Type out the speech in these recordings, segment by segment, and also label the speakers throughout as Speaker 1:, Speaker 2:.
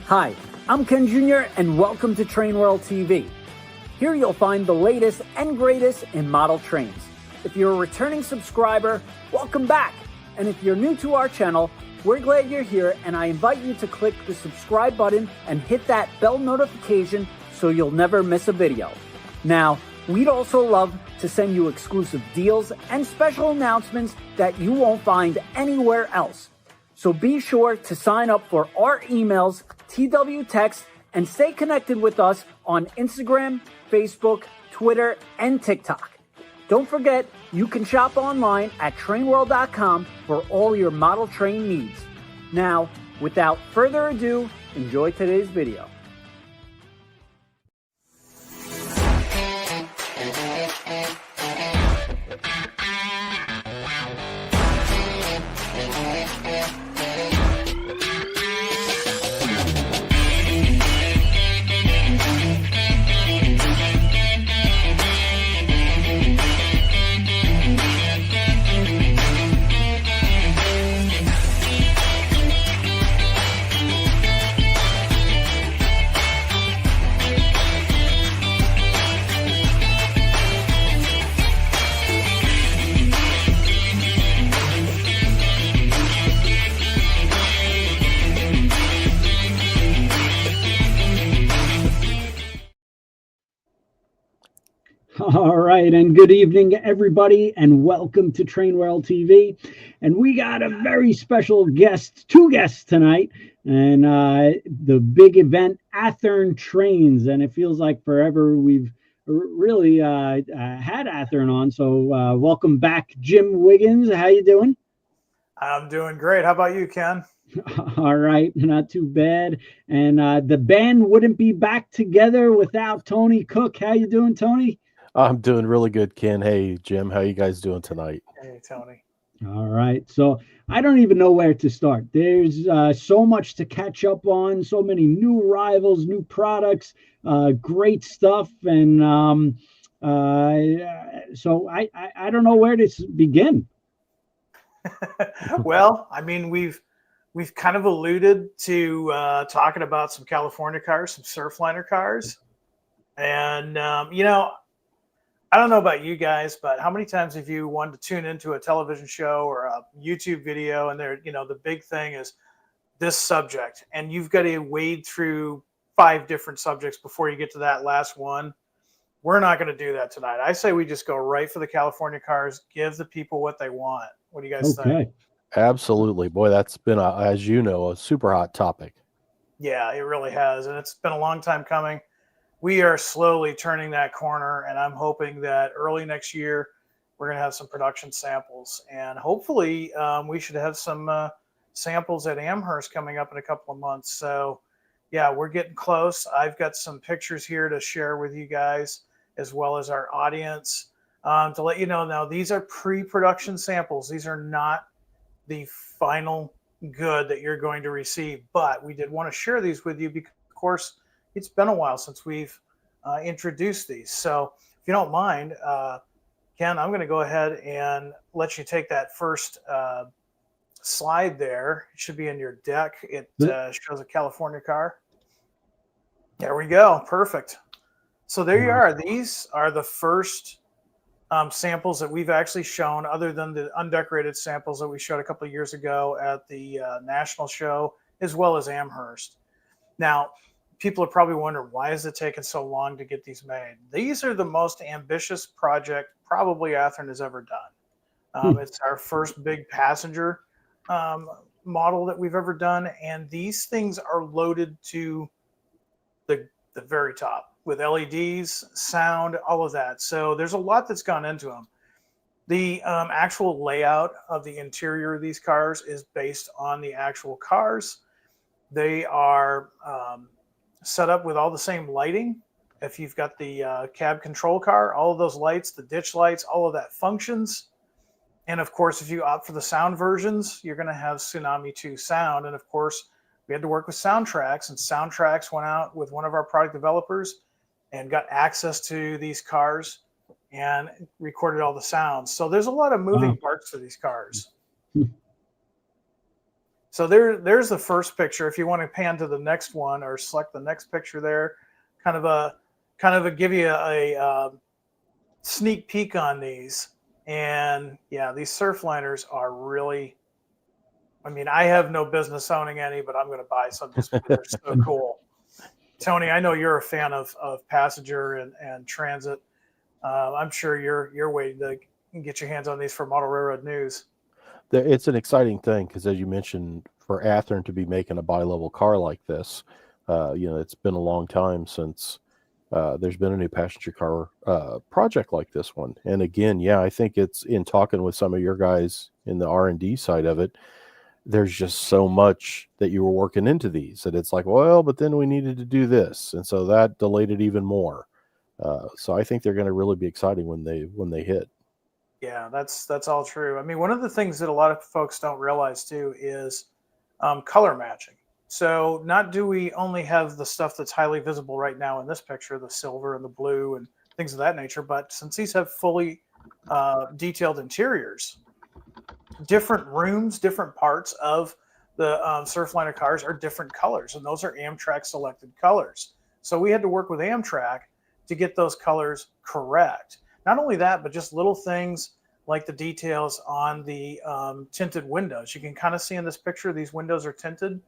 Speaker 1: Hi, I'm Ken Jr. and welcome to TrainWorld TV. Here you'll find the latest and greatest in model trains. If you're a returning subscriber, welcome back. And if you're new to our channel, we're glad you're here, and I invite you to click the subscribe button and hit that bell notification so you'll never miss a video. Now, we'd also love to send you exclusive deals and special announcements that you won't find anywhere else. So be sure to sign up for our emails, TW Text, and stay connected with us on Instagram, Facebook, Twitter, and TikTok. Don't forget, you can shop online at TrainWorld.com for all your model train needs. Now, without further ado, enjoy today's video.
Speaker 2: All right, and good evening, everybody, and welcome to TrainWorld TV. And we got a very special guest, two guests tonight, and the big event, Athearn Trains. And it feels like forever we've really had Athearn on. So welcome back, Jim Wiggins. How you doing?
Speaker 3: I'm doing great. How about you, Ken?
Speaker 2: All right, not too bad. And the band wouldn't be back together without Tony Cook. How you doing, Tony?
Speaker 4: I'm doing really good, Ken. Hey, Jim, how you guys doing tonight?
Speaker 3: Hey, Tony.
Speaker 2: All right. So I don't even know where to start. There's so much to catch up on, so many new rivals, new products, great stuff. And so I don't know where to begin.
Speaker 3: Well, I mean, we've kind of alluded to talking about some California cars, some Surfliner cars. And, I don't know about you guys, but how many times have you wanted to tune into a television show or a YouTube video, and the big thing is this subject, and you've got to wade through 5 different subjects before you get to that last one? We're not going to do that tonight. I say we just go right for the California cars, give the people what they want. What do you guys think?
Speaker 4: Absolutely. Boy, that's been, as you know, a super hot topic.
Speaker 3: Yeah, it really has, and it's been a long time coming. We are slowly turning that corner, and I'm hoping that early next year we're going to have some production samples, and hopefully we should have some samples at Amherst coming up in a couple of months. So yeah, we're getting close. I've got some pictures here to share with you guys as well as our audience to let you know. Now, these are pre-production samples. These are not the final good that you're going to receive, but we did want to share these with you because, of course, it's been a while since we've introduced these. So if you don't mind, Ken, I'm going to go ahead and let you take that first slide there. It should be in your deck. It shows a California car. There we go. Perfect. So there you are. These are the first samples that we've actually shown, other than the undecorated samples that we showed a couple of years ago at the national show, as well as Amherst. Now, people are probably wondering, why is it taking so long to get these made? These are the most ambitious project probably Athearn has ever done. It's our first big passenger model that we've ever done, and these things are loaded to the very top with LEDs, sound, all of that. So there's a lot that's gone into them. The actual layout of the interior of these cars is based on the actual cars. They are set up with all the same lighting. If you've got the cab control car, all of those lights, the ditch lights, all of that functions. And of course, if you opt for the sound versions, you're going to have Tsunami 2 sound. And of course, we had to work with Soundtracks, and Soundtracks went out with one of our product developers and got access to these cars and recorded all the sounds. So there's a lot of moving parts to these cars. So there's the first picture. If you want to pan to the next one or select the next picture there, kind of a give you a sneak peek on these. And yeah, these Surfliners are really, I mean, I have no business owning any, but I'm going to buy some just because they're so cool. Tony, I know you're a fan of passenger and transit. I'm sure you're waiting to get your hands on these for Model Railroad News.
Speaker 4: It's an exciting thing because, as you mentioned, for Athearn to be making a bi-level car like this, it's been a long time since there's been a new passenger car project like this one. And again, yeah, I think it's in talking with some of your guys in the R&D side of it, there's just so much that you were working into these that it's like, well, but then we needed to do this. And so that delayed it even more. So I think they're going to really be exciting when they hit.
Speaker 3: Yeah, that's all true. I mean, one of the things that a lot of folks don't realize too is color matching. So not do we only have the stuff that's highly visible right now in this picture, the silver and the blue and things of that nature, but since these have fully detailed interiors, different rooms, different parts of the Surfliner cars are different colors, and those are Amtrak selected colors. So we had to work with Amtrak to get those colors correct. Not only that, but just little things like the details on the tinted windows. You can kind of see in this picture, these windows are tinted.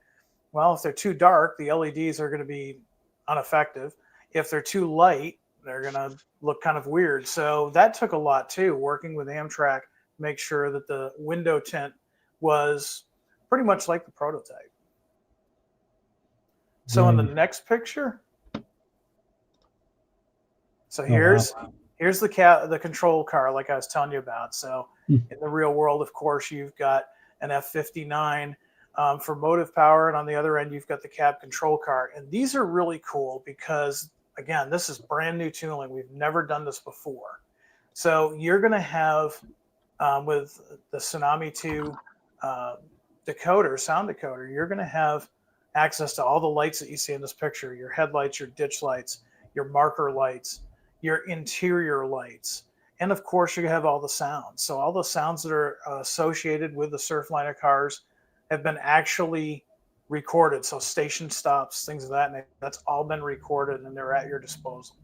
Speaker 3: Well, if they're too dark, the LEDs are going to be ineffective. If they're too light, they're going to look kind of weird. So that took a lot too, working with Amtrak to make sure that the window tint was pretty much like the prototype. So in the next picture, so here's the control car, like I was telling you about. So in the real world, of course, you've got an F59 for motive power, and on the other end, you've got the cab control car. And these are really cool because, again, this is brand new tooling. We've never done this before. So you're going to have, with the Tsunami 2 decoder, sound decoder, you're going to have access to all the lights that you see in this picture, your headlights, your ditch lights, your marker lights, your interior lights, and of course you have all the sounds. So all the sounds that are associated with the Surfliner cars have been actually recorded. So station stops, things of that nature, that's all been recorded and they're at your disposal.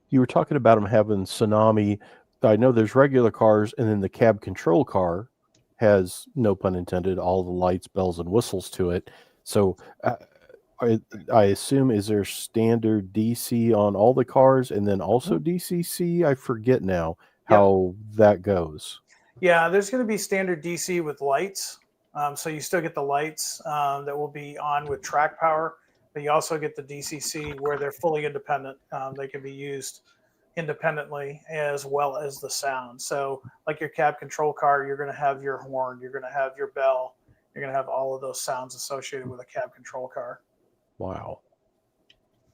Speaker 4: You were talking about them having Tsunami. I know there's regular cars, and then the cab control car has, no pun intended, all the lights, bells, and whistles to it. So I assume, is there standard DC on all the cars and then also DCC? I forget now how that goes.
Speaker 3: Yeah, there's going to be standard DC with lights. So you still get the lights that will be on with track power, but you also get the DCC where they're fully independent. They can be used independently as well as the sound. So like your cab control car, you're going to have your horn, you're going to have your bell, you're going to have all of those sounds associated with a cab control car.
Speaker 4: Wow.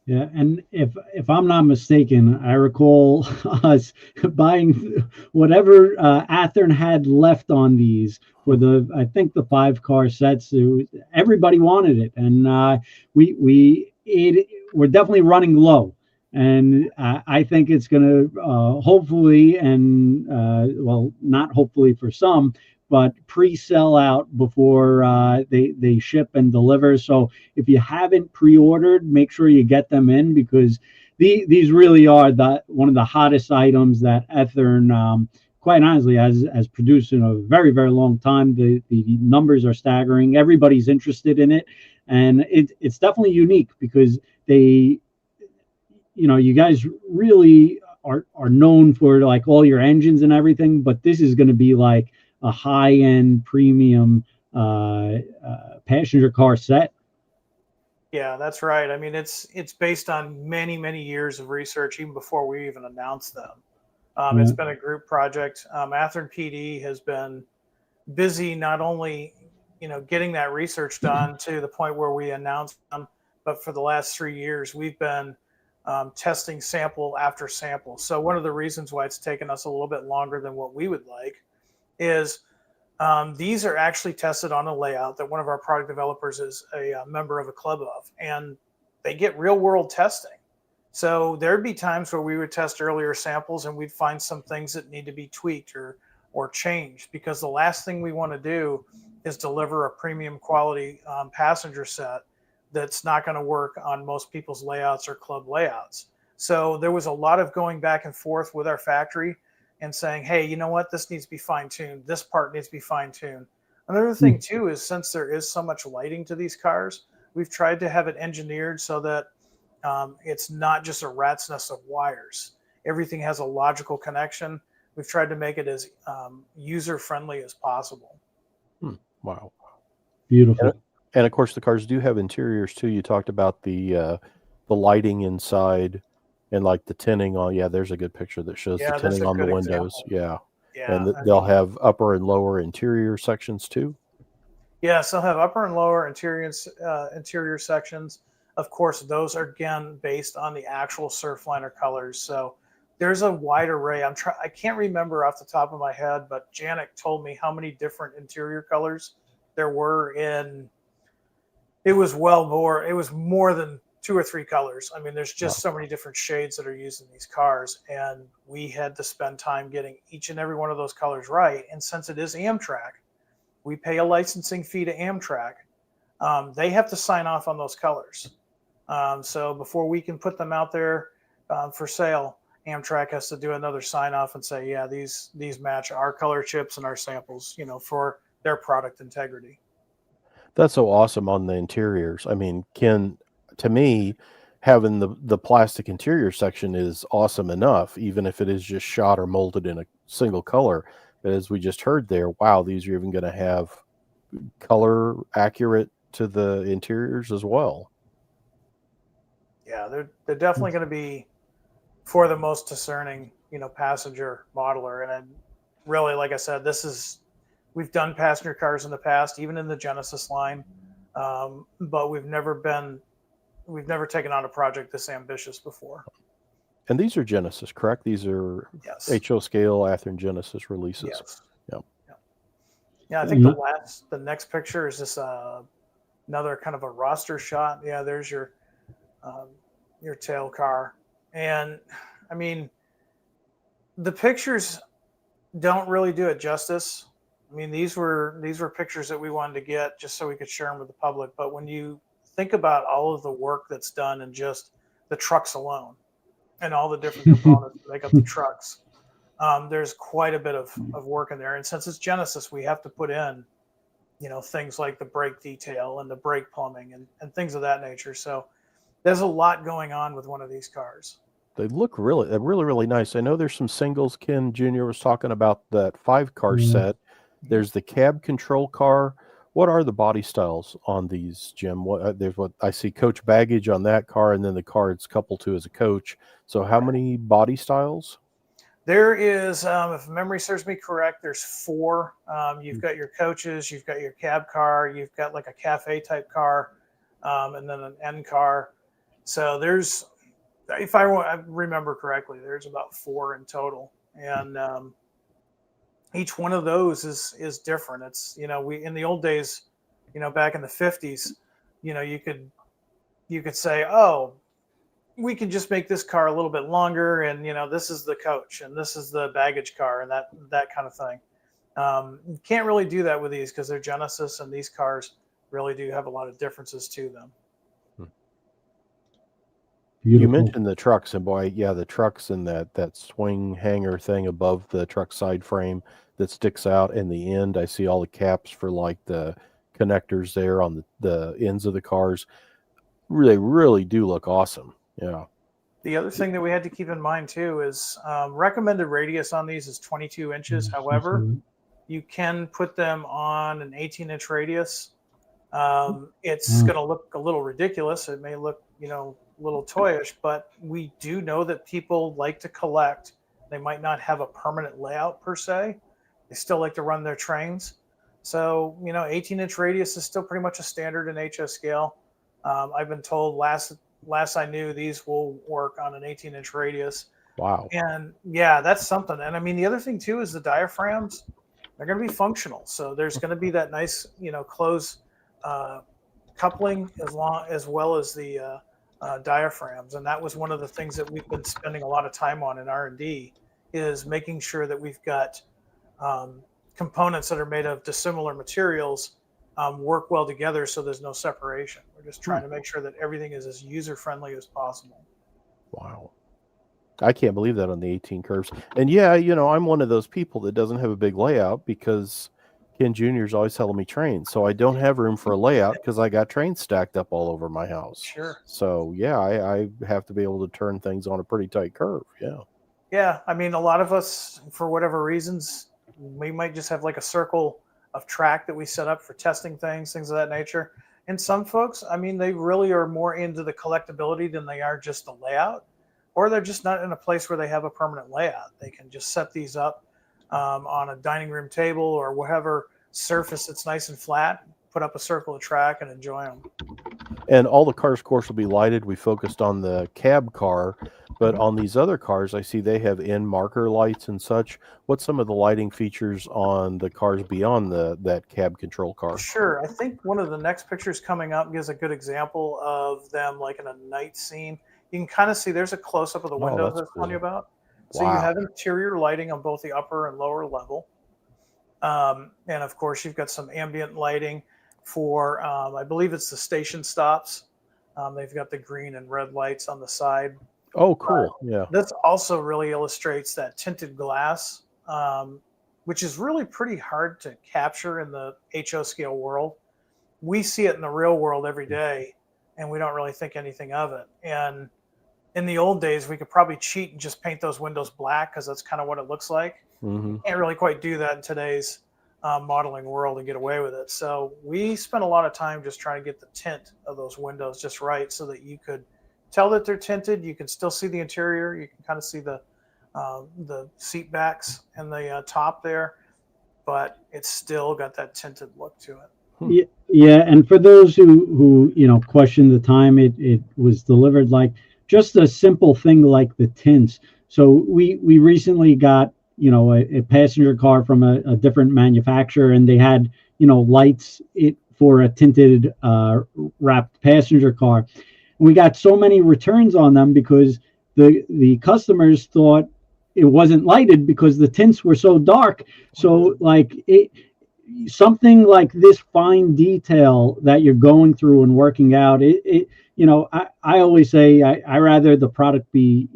Speaker 2: Yeah, and if I'm not mistaken, I recall us buying whatever Athearn had left on these for I think the 5-car sets. Everybody wanted it, and we're definitely running low. And I think it's going to hopefully, and well, not hopefully for some, but pre-sell out before they ship and deliver. So if you haven't pre-ordered, make sure you get them in, because these really are one of the hottest items that Athearn, quite honestly, has produced in a very, very long time. The numbers are staggering. Everybody's interested in it, and it's definitely unique because you guys really are known for like all your engines and everything, but this is going to be like a high-end premium passenger car set.
Speaker 3: Yeah, that's right. I mean, it's based on many, many years of research, even before we even announced them. It's been a group project. Athearn PD has been busy not only, getting that research done to the point where we announced them, but for the last 3 years, we've been testing sample after sample. So one of the reasons why it's taken us a little bit longer than what we would like is these are actually tested on a layout that one of our product developers is a member of a club of, and they get real world testing. So there'd be times where we would test earlier samples and we'd find some things that need to be tweaked or or change, because the last thing we want to do is deliver a premium quality passenger set that's not going to work on most people's layouts or club layouts. So there was a lot of going back and forth with our factory and saying, hey, you know what, this needs to be fine-tuned. This part needs to be fine-tuned. Another thing too is, since there is so much lighting to these cars, we've tried to have it engineered so that it's not just a rat's nest of wires. Everything has a logical connection. We've tried to make it as user-friendly as possible.
Speaker 4: Wow.
Speaker 2: Beautiful.
Speaker 4: And of course, the cars do have interiors too. You talked about the lighting inside and like the tinting on. Yeah, there's a good picture that shows the tinting on the windows.
Speaker 3: Example. Yeah.
Speaker 4: And they'll have upper and lower interior sections too.
Speaker 3: Yes, they'll have upper and lower interior sections. Of course, those are again based on the actual Surfliner colors. So there's a wide array. I can't remember off the top of my head, but Janik told me how many different interior colors there were in. It was more than 2 or 3 colors. I mean, there's just so many different shades that are used in these cars, and we had to spend time getting each and every one of those colors right. And since it is Amtrak, we pay a licensing fee to Amtrak. They have to sign off on those colors. So before we can put them out there for sale, Amtrak has to do another sign off and say, yeah, these match our color chips and our samples, for their product integrity.
Speaker 4: That's so awesome on the interiors. I mean, to me, having the plastic interior section is awesome enough, even if it is just shot or molded in a single color. But as we just heard there, wow, these are even going to have color accurate to the interiors as well.
Speaker 3: Yeah, they're definitely going to be for the most discerning, passenger modeler. And then really, like I said, we've done passenger cars in the past, even in the Genesis line, but we've never taken on a project this ambitious before.
Speaker 4: And these are Genesis, correct? These are HO scale Athearn Genesis releases.
Speaker 3: Yes.
Speaker 4: Yep.
Speaker 3: Yeah, I think the next picture is just another kind of a roster shot. Yeah, there's your tail car. And I mean, the pictures don't really do it justice. I mean, these were pictures that we wanted to get just so we could share them with the public. But when you think about all of the work that's done in just the trucks alone and all the different components that make up the trucks, there's quite a bit of work in there. And since it's Genesis, we have to put in, things like the brake detail and the brake plumbing and things of that nature. So there's a lot going on with one of these cars.
Speaker 4: They look really, really nice. I know there's some singles. Ken Jr. was talking about that 5-car set. There's the cab control car. What are the body styles on these, Jim? There's what I see coach baggage on that car, and then the car it's coupled to as a coach. So how many body styles?
Speaker 3: There is, if memory serves me correct, there's 4. You've got your coaches, you've got your cab car, you've got like a cafe type car, and then an N car. So there's, if I remember correctly, there's about 4 in total. And each one of those is different. It's, we, in the old days, back in the 50s, you could say, oh, we can just make this car a little bit longer, and this is the coach and this is the baggage car and that kind of thing. You can't really do that with these because they're Genesis, and these cars really do have a lot of differences to them.
Speaker 2: Beautiful.
Speaker 4: You mentioned the trucks, and boy, yeah, the trucks and that swing hanger thing above the truck side frame that sticks out in the end. I see all the caps for like the connectors there on the ends of the cars. They really do look awesome. Yeah.
Speaker 3: The other thing that we had to keep in mind too is recommended radius on these is 22 inches. However, you can put them on an 18-inch radius. It's going to look a little ridiculous. It may look, a little toyish, but we do know that people like to collect. They might not have a permanent layout per se. They still like to run their trains. So, 18-inch radius is still pretty much a standard in HS scale. I've been told last I knew these will work on an 18-inch radius.
Speaker 4: Wow.
Speaker 3: And yeah, that's something. And I mean, the other thing too is the diaphragms, they're going to be functional. So there's going to be that nice, close coupling as well as the diaphragms. And that was one of the things that we've been spending a lot of time on in R&D, is making sure that we've got components that are made of dissimilar materials work well together, so there's no separation. We're just trying to make sure that everything is as user-friendly as possible.
Speaker 4: Wow. I can't believe that on the 18 curves. And yeah, I'm one of those people that doesn't have a big layout because Ken Jr. is always telling me train. So I don't have room for a layout because I got trains stacked up all over my house.
Speaker 3: Sure.
Speaker 4: So yeah, I have to be able to turn things on a pretty tight curve. Yeah.
Speaker 3: Yeah. I mean, a lot of us, for whatever reasons, we might just have like a circle of track that we set up for testing things of that nature. And some folks, I mean, they really are more into the collectability than they are just the layout, or they're just not in a place where they have a permanent layout. They can just set these up on a dining room table or whatever surface that's nice and flat, put up a circle of track and enjoy them.
Speaker 4: And all the cars, of course, will be lighted. We focused on the cab car, but on these other cars, I see they have end marker lights and such. What's some of the lighting features on the cars beyond that cab control car?
Speaker 3: Sure. I think one of the next pictures coming up gives a good example of them like in a night scene. You can kind of see there's a close-up of the window that's
Speaker 4: cool.
Speaker 3: telling you about. So
Speaker 4: Wow.
Speaker 3: you have interior lighting on both the upper and lower level. And of course, you've got some ambient lighting for, I believe it's the station stops. They've got the green and red lights on the side.
Speaker 4: Oh, cool. Yeah.
Speaker 3: This also really illustrates that tinted glass, which is really pretty hard to capture in the HO scale world. We see it in the real world every day, and we don't really think anything of it. And in the old days, we could probably cheat and just paint those windows black because that's kind of what it looks like.
Speaker 4: Mm-hmm.
Speaker 3: Can't really quite do that in today's modeling world and get away with it. So we spent a lot of time just trying to get the tint of those windows just right so that you could tell that they're tinted. You can still see the interior. You can kind of see the seat backs and the top there, but it's still got that tinted look to it.
Speaker 2: Yeah, and for those who question the time it was delivered, like just a simple thing like the tints. So we recently got a passenger car from a different manufacturer, and they had lights for a tinted wrapped passenger car. We got so many returns on them because the customers thought it wasn't lighted because the tints were so dark. So like something like this fine detail that you're going through and working out, I always say I rather the product be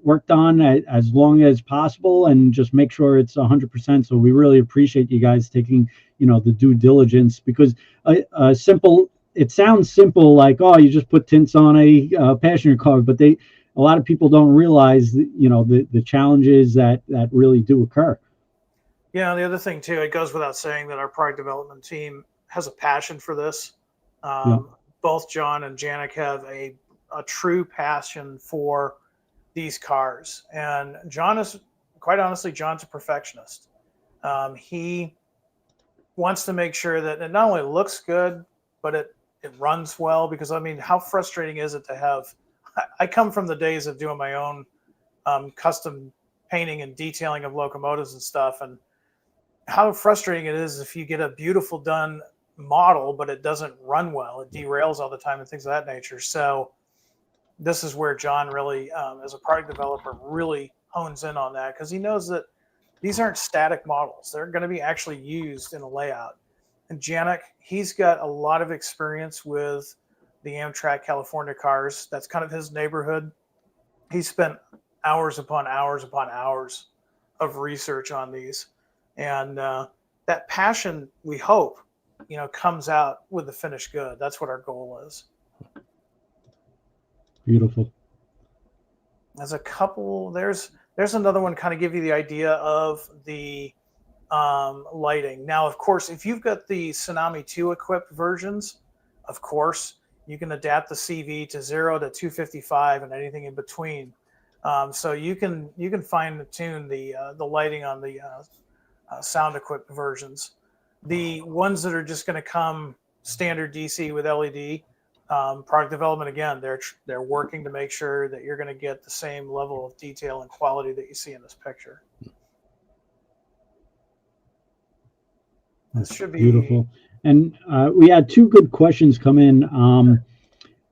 Speaker 2: worked on as long as possible and just make sure it's 100%. So we really appreciate you guys taking the due diligence, because it sounds simple, like, oh, you just put tints on a passenger car, but a lot of people don't realize the challenges that really do occur.
Speaker 3: Yeah, the other thing too, it goes without saying that our product development team has a passion for this. Both John and Janik have a true passion for these cars, and John is, quite honestly, John's a perfectionist. He wants to make sure that it not only looks good, but it runs well, because I mean, how frustrating is it to have, I come from the days of doing my own custom painting and detailing of locomotives and stuff, and how frustrating it is if you get a beautiful done model, but it doesn't run well, it derails all the time and things of that nature. So this is where John really, as a product developer, really hones in on that, because he knows that these aren't static models. They're going to be actually used in a layout. And Janik, he's got a lot of experience with the Amtrak California cars. That's kind of his neighborhood. He spent hours upon hours upon hours of research on these. And that passion, we hope, comes out with the finished good. That's what our goal is.
Speaker 2: Beautiful.
Speaker 3: There's a couple, there's another one, kind of give you the idea of the lighting. Now, of course, if you've got the Tsunami 2 equipped versions, of course, you can adapt the CV to 0 to 255 and anything in between. So you can fine tune the lighting on the sound equipped versions. The ones that are just going to come standard DC with LED, product development, again, they're working to make sure that you're going to get the same level of detail and quality that you see in this picture. This should be
Speaker 2: beautiful. And we had two good questions come in.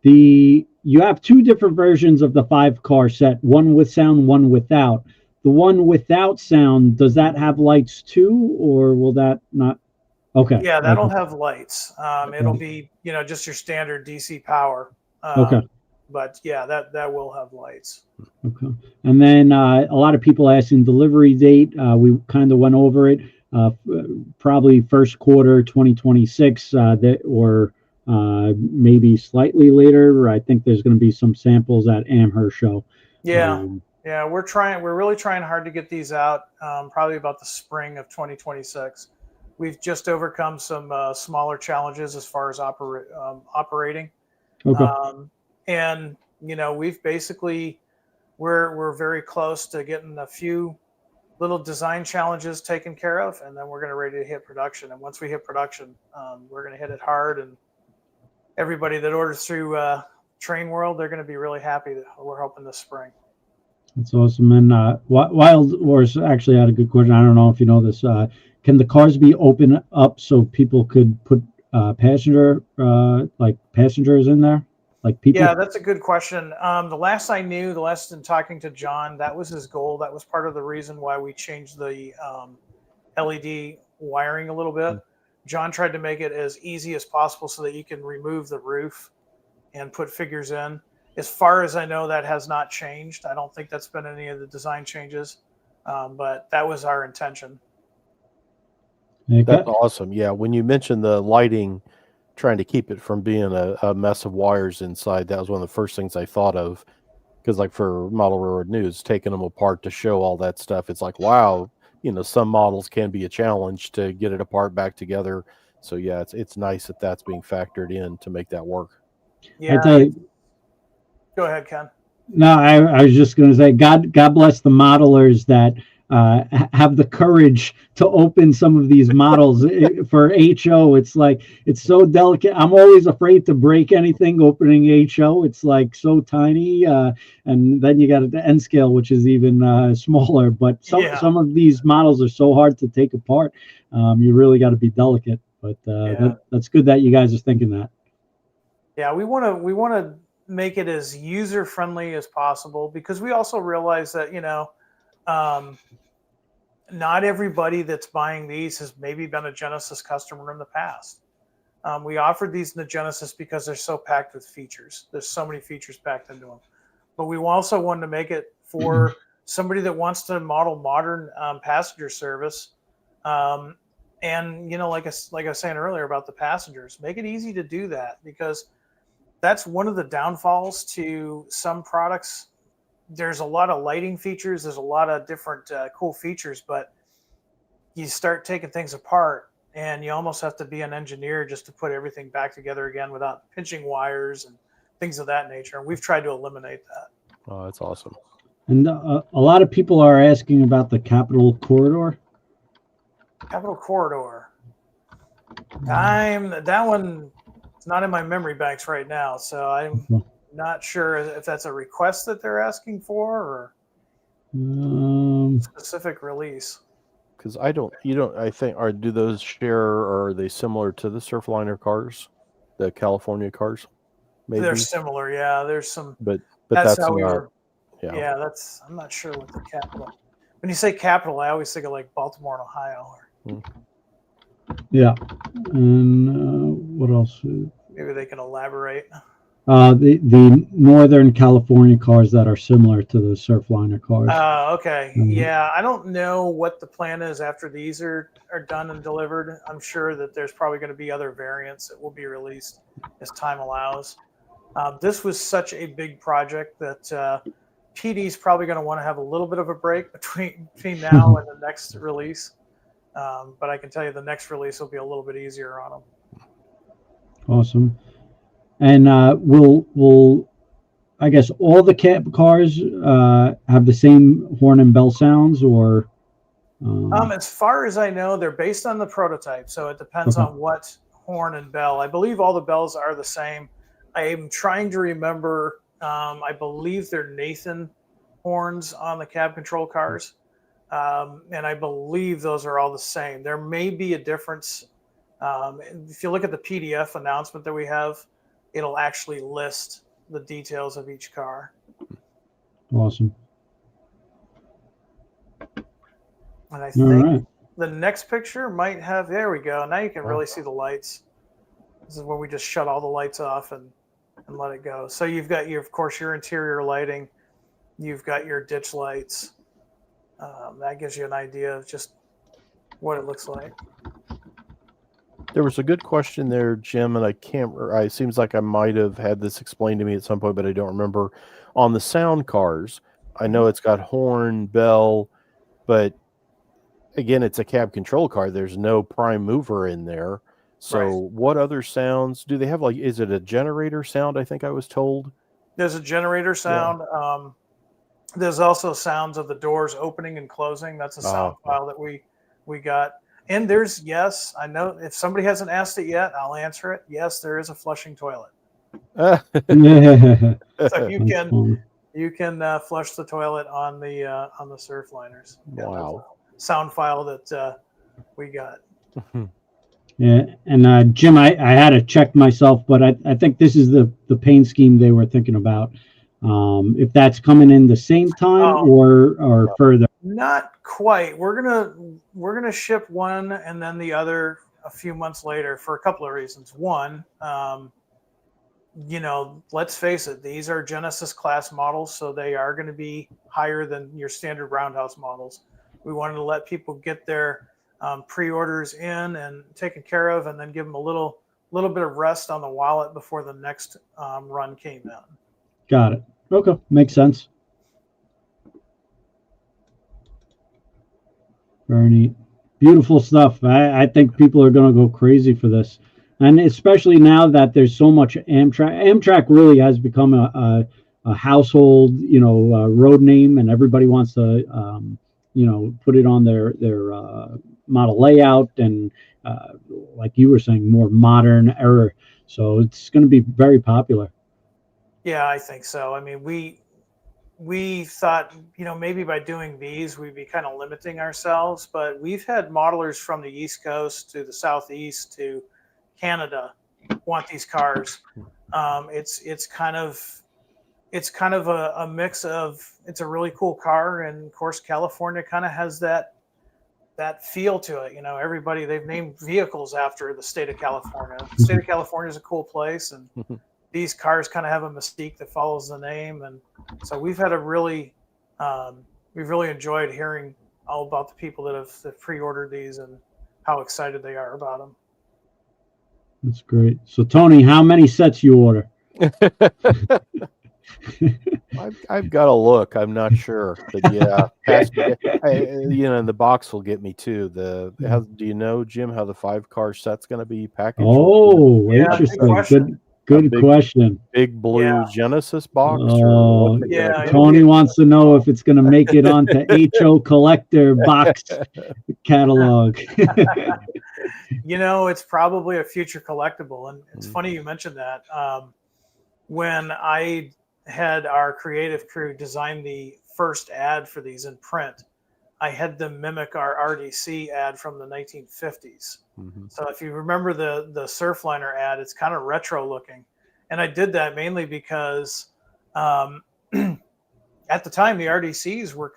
Speaker 2: You have two different versions of the 5-car set, one with sound, one without. the one without sound, does that have lights too, or will that not? Okay.
Speaker 3: Yeah, that'll
Speaker 2: Okay.
Speaker 3: have lights. It'll be, just your standard DC power.
Speaker 2: Okay.
Speaker 3: But yeah, that will have lights.
Speaker 2: Okay. And then a lot of people asking delivery date. We kind of went over it. Probably first quarter 2026, or maybe slightly later. I think there's going to be some samples at Amherst show.
Speaker 3: Yeah. Yeah, we're really trying hard to get these out, probably about the spring of 2026. We've just overcome some smaller challenges as far as operating.
Speaker 2: Okay.
Speaker 3: And, we've basically, we're very close to getting a few little design challenges taken care of, and then we're going to ready to hit production. And once we hit production, we're going to hit it hard. And everybody that orders through TrainWorld, they're going to be really happy that we're hoping this spring.
Speaker 2: That's awesome. And Wild Horse actually had a good question. I don't know if you know this. Can the cars be open up so people could put passengers in there, like people?
Speaker 3: Yeah, that's a good question. The last I knew, the last in talking to John, that was his goal. That was part of the reason why we changed the LED wiring a little bit. John tried to make it as easy as possible so that you can remove the roof and put figures in. As far as I know, that has not changed. I don't think that's been any of the design changes, but that was our intention.
Speaker 2: Okay.
Speaker 4: That's awesome. Yeah, when you mentioned the lighting, trying to keep it from being a mess of wires inside, that was one of the first things I thought of. Because like for Model Railroad News, taking them apart to show all that stuff, it's like, wow, some models can be a challenge to get it apart back together. So yeah, it's nice that that's being factored in to make that work.
Speaker 3: Yeah. Go ahead, Ken.
Speaker 2: No, I was just going to say, God bless the modelers that have the courage to open some of these models for HO. It's like, it's so delicate. I'm always afraid to break anything opening HO. It's like so tiny. And then you got the N scale, which is even smaller. But some of these models are so hard to take apart. You really got to be delicate. But that's good that you guys are thinking that.
Speaker 3: Yeah, we want to make it as user friendly as possible, because we also realize that not everybody that's buying these has maybe been a Genesis customer in the past. We offered these in the Genesis because they're so packed with features. There's so many features packed into them. But we also wanted to make it for somebody that wants to model modern passenger service. And like I was saying earlier about the passengers, make it easy to do that, because that's one of the downfalls to some products. There's a lot of lighting features. There's a lot of different cool features, but you start taking things apart and you almost have to be an engineer just to put everything back together again without pinching wires and things of that nature. And we've tried to eliminate that.
Speaker 4: Oh, that's awesome.
Speaker 2: And a lot of people are asking about the Capital Corridor.
Speaker 3: Capital Corridor. That one is not in my memory banks right now, so I'm not sure if that's a request that they're asking for or specific release.
Speaker 4: Because I think, do those share, or are they similar to the Surfliner cars, the California cars? Maybe
Speaker 3: they're similar. Yeah, there's some.
Speaker 4: But that's
Speaker 3: how we
Speaker 4: not.
Speaker 3: were. Yeah, I'm not sure what the capital. When you say capital, I always think of like Baltimore and Ohio.
Speaker 2: Yeah, and what else?
Speaker 3: Maybe they can elaborate.
Speaker 2: The Northern California cars that are similar to the Surfliner cars.
Speaker 3: Okay. Yeah, I don't know what the plan is after these are done and delivered. I'm sure that there's probably going to be other variants that will be released as time allows. This was such a big project that PD's probably going to want to have a little bit of a break between now and the next release. But I can tell you the next release will be a little bit easier on them.
Speaker 2: Awesome. And will I guess all the cab cars have the same horn and bell sounds, or?
Speaker 3: As far as I know, they're based on the prototype, so it depends on what horn and bell. I believe all the bells are the same. I am trying to remember. I believe they're Nathan horns on the cab control cars, and I believe those are all the same. There may be a difference. If you look at the PDF announcement that we have, it'll actually list the details of each car.
Speaker 2: Awesome.
Speaker 3: And I
Speaker 2: All
Speaker 3: think
Speaker 2: right.
Speaker 3: the next picture might have, there we go. Now you can really see the lights. This is where we just shut all the lights off and let it go. So you've got of course, your interior lighting. You've got your ditch lights. That gives you an idea of just what it looks like.
Speaker 4: There was a good question there, Jim, and I can't. It seems like I might have had this explained to me at some point, but I don't remember. On the sound cars, I know it's got horn, bell, but again, it's a cab control car. There's no prime mover in there. So,
Speaker 3: Right.
Speaker 4: what other sounds do they have? Like, is it a generator sound? I think I was told.
Speaker 3: There's a generator sound. There's also sounds of the doors opening and closing. That's a sound file that we got. And there's, yes, I know if somebody hasn't asked it yet, I'll answer it. Yes, there is a flushing toilet.
Speaker 2: Yeah.
Speaker 3: So you can flush the toilet on the surfliners. Yeah,
Speaker 4: Wow.
Speaker 3: Sound file that we got.
Speaker 2: Yeah, and Jim, I had to check myself, but I think this is the paint scheme they were thinking about. If that's coming in the same time or further.
Speaker 3: Not quite. We're gonna ship one and then the other a few months later for a couple of reasons. One, let's face it, these are Genesis class models, so they are going to be higher than your standard roundhouse models. We wanted to let people get their pre-orders in and taken care of, and then give them a little bit of rest on the wallet before the next run came in.
Speaker 2: Got it. Okay, makes sense. Very neat. Beautiful stuff. I think people are going to go crazy for this. And especially now that there's so much Amtrak. Amtrak really has become a household, road name, and everybody wants to, put it on their model layout and, like you were saying, more modern era. So it's going to be very popular.
Speaker 3: Yeah, I think so. I mean, we thought, maybe by doing these, we'd be kind of limiting ourselves, but we've had modelers from the East Coast to the Southeast to Canada want these cars. It's kind of a mix of, it's a really cool car, and of course California kind of has that feel to it. Everybody, they've named vehicles after the state of California. The state of California is a cool place, and these cars kind of have a mystique that follows the name. And so we've really enjoyed hearing all about the people that have pre-ordered these and how excited they are about them.
Speaker 2: That's great. So Tony, how many sets you order?
Speaker 4: I've got to look. I'm not sure, but yeah, and the box will get me too. Do you know, Jim, how the 5-car set's going to be packaged?
Speaker 2: Oh, yeah, interesting. Good question.
Speaker 4: Big blue Genesis box.
Speaker 2: Tony wants to know if it's going to make it onto HO Collector box catalog.
Speaker 3: It's probably a future collectible, and it's funny you mentioned that. When I had our creative crew design the first ad for these in print, I had them mimic our RDC ad from the 1950s. Mm-hmm. So if you remember the Surfliner ad, it's kind of retro looking. And I did that mainly because at the time, the RDCs were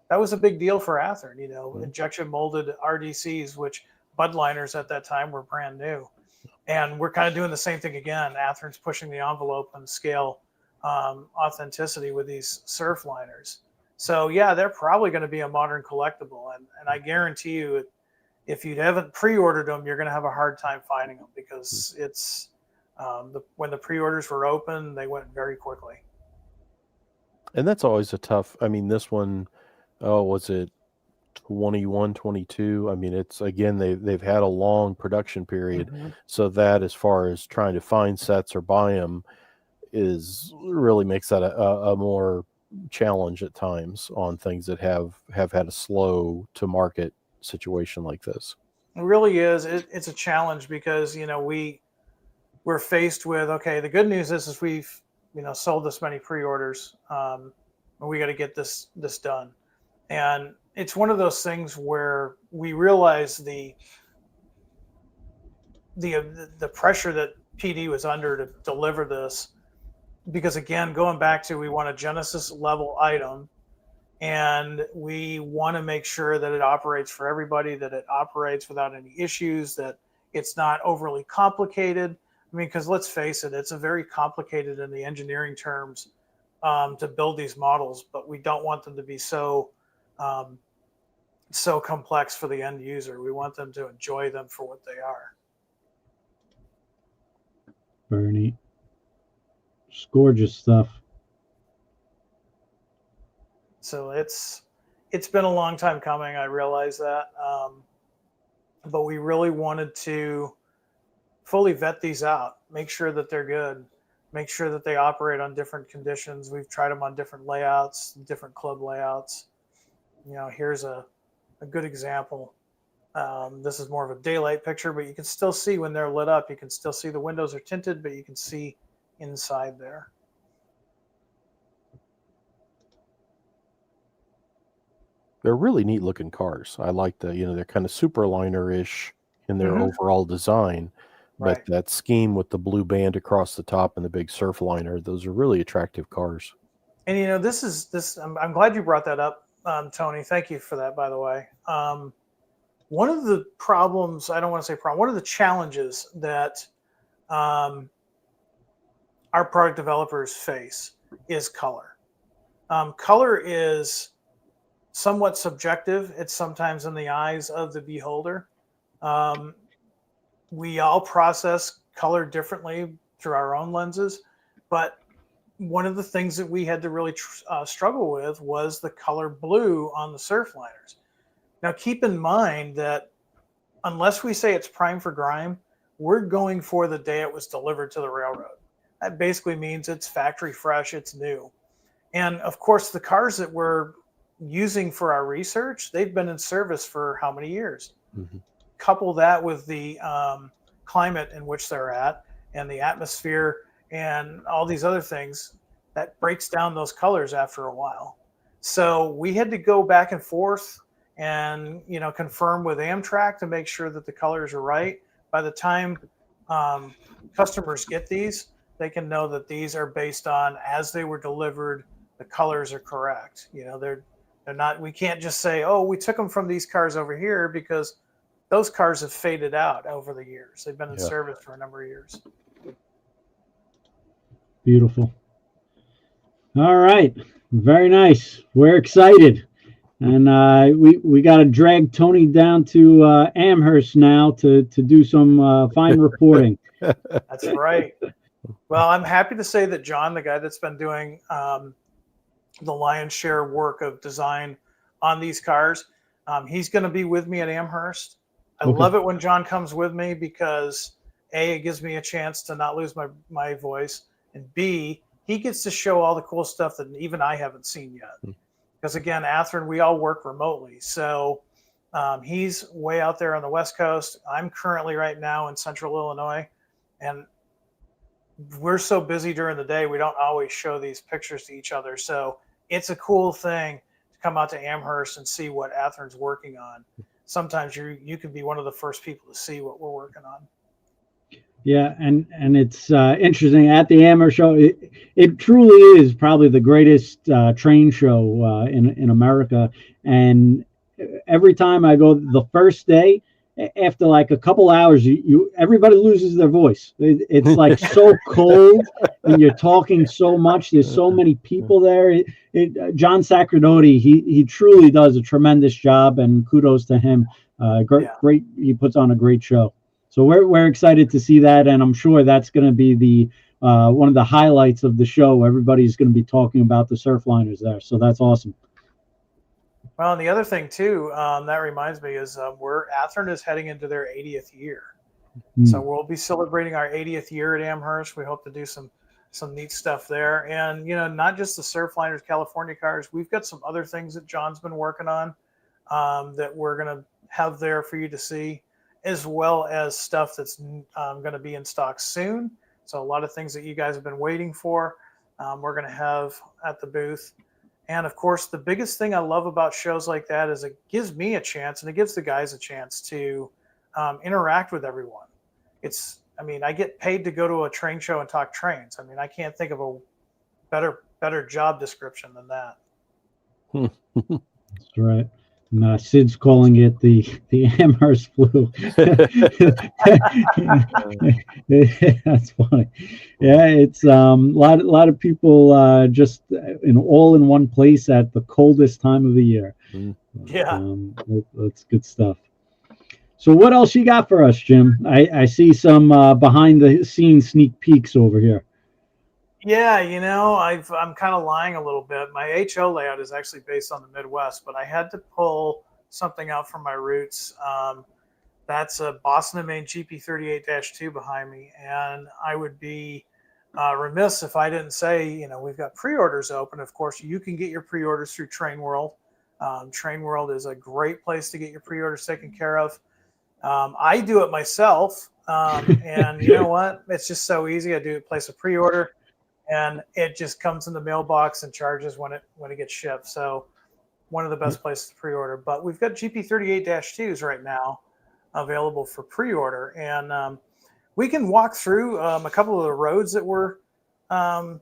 Speaker 3: that was a big deal for Athearn, injection molded RDCs, which Budliners at that time were brand new. And we're kind of doing the same thing again. Athearn's pushing the envelope and scale authenticity with these Surfliners. So yeah, they're probably going to be a modern collectible. And I guarantee you, if you haven't pre-ordered them, you're going to have a hard time finding them, because it's when the pre-orders were open, they went very quickly.
Speaker 4: And that's always a tough, this one, was it 21, 22? It's, again, they've had a long production period. Mm-hmm. So that, as far as trying to find sets or buy them, really makes that a more challenge at times on things that have had a slow to market situation like this.
Speaker 3: It really is. It's a challenge because, we're faced with, okay, the good news is we've, sold this many pre-orders, and we got to get this done. And it's one of those things where we realize the pressure that PD was under to deliver this, because again, going back to, we want a Genesis level item, And we want to make sure that it operates for everybody, that it operates without any issues, that it's not overly complicated. I mean, because let's face it, it's a very complicated in the engineering terms to build these models, but we don't want them to be so complex for the end user. We want them to enjoy them for what they are.
Speaker 2: Very neat. It's gorgeous stuff.
Speaker 3: So it's been a long time coming. I realize that, but we really wanted to fully vet these out, make sure that they're good, make sure that they operate on different conditions. We've tried them on different layouts, different club layouts. Here's a good example. This is more of a daylight picture, but you can still see when they're lit up. You can still see the windows are tinted, but you can see inside there.
Speaker 4: They're really neat looking cars. I like they're kind of Superliner-ish in their overall design, but
Speaker 3: Right.
Speaker 4: that scheme with the blue band across the top and the big Surfliner, those are really attractive cars.
Speaker 3: And this. I'm glad you brought that up, Tony. Thank you for that, by the way. One of the problems, I don't want to say problem, one of the challenges that our product developers face is color. Color is somewhat subjective. It's sometimes in the eyes of the beholder. We all process color differently through our own lenses, but one of the things that we had to really struggle with was the color blue on the Surfliners. Now, keep in mind that unless we say it's prime for grime, we're going for the day it was delivered to the railroad. That basically means it's factory fresh, it's new. And of course, the cars that we're using for our research, they've been in service for how many years?
Speaker 4: Mm-hmm.
Speaker 3: Couple that with the climate in which they're at and the atmosphere and all these other things, that breaks down those colors after a while. So we had to go back and forth and confirm with Amtrak to make sure that the colors are right. By the time customers get these, they can know that these are based on as they were delivered, the colors are correct. They're not, we can't just say, oh, we took them from these cars over here, because those cars have faded out over the years. They've been in service for a number of years.
Speaker 2: Beautiful. All right. Very nice. We're excited. And we got to drag Tony down to Amherst now to do some fine reporting.
Speaker 3: That's right. Well, I'm happy to say that John, the guy that's been doing the lion's share work of design on these cars, he's going to be with me at Amherst. I love it when John comes with me because A, it gives me a chance to not lose my voice, and B, he gets to show all the cool stuff that even I haven't seen yet. Because again, Athearn, we all work remotely. So he's way out there on the West Coast. I'm currently right now in Central Illinois, and we're so busy during the day, we don't always show these pictures to each other. So it's a cool thing to come out to Amherst and see what Athearn's working on. Sometimes you can be one of the first people to see what we're working on.
Speaker 2: Yeah, and it's interesting at the Amherst show. It truly is probably the greatest train show in America. And every time I go, the first day, after like a couple hours, everybody loses their voice. It's like so cold, and you're talking so much. There's so many people there. John Sacradotti, he truly does a tremendous job, and kudos to him. Great. He puts on a great show. So we're excited to see that, and I'm sure that's going to be the one of the highlights of the show. Everybody's going to be talking about the Surfliners there, so that's awesome.
Speaker 3: Well, and the other thing too, that reminds me is Athearn is heading into their 80th year, so we'll be celebrating our 80th year at Amherst. We hope to do some neat stuff there, and not just the Surfliners California cars. We've got some other things that John's been working on that we're going to have there for you to see, as well as stuff that's going to be in stock soon. So a lot of things that you guys have been waiting for, we're going to have at the booth. And of course, the biggest thing I love about shows like that is it gives me a chance, and it gives the guys a chance to interact with everyone. I get paid to go to a train show and talk trains. I can't think of a better job description than that.
Speaker 2: That's right. And, Sid's calling it the Amherst flu. That's funny. Yeah, it's lot of people just all in one place at the coldest time of the year.
Speaker 3: Yeah.
Speaker 2: That's good stuff. So what else you got for us, Jim? I see some behind the scenes sneak peeks over here.
Speaker 3: Yeah, I'm kind of lying a little bit. My HO layout is actually based on the Midwest, but I had to pull something out from my roots. That's a Boston and Maine GP38-2 behind me, and I would be remiss if I didn't say, we've got pre-orders open. Of course, you can get your pre-orders through TrainWorld. TrainWorld is a great place to get your pre-orders taken care of. I do it myself, and you know what? It's just so easy. I place a pre-order, and it just comes in the mailbox and charges when it gets shipped. So one of the best places to pre-order. But we've got GP38-2s right now available for pre-order, and we can walk through a couple of the roads that we're going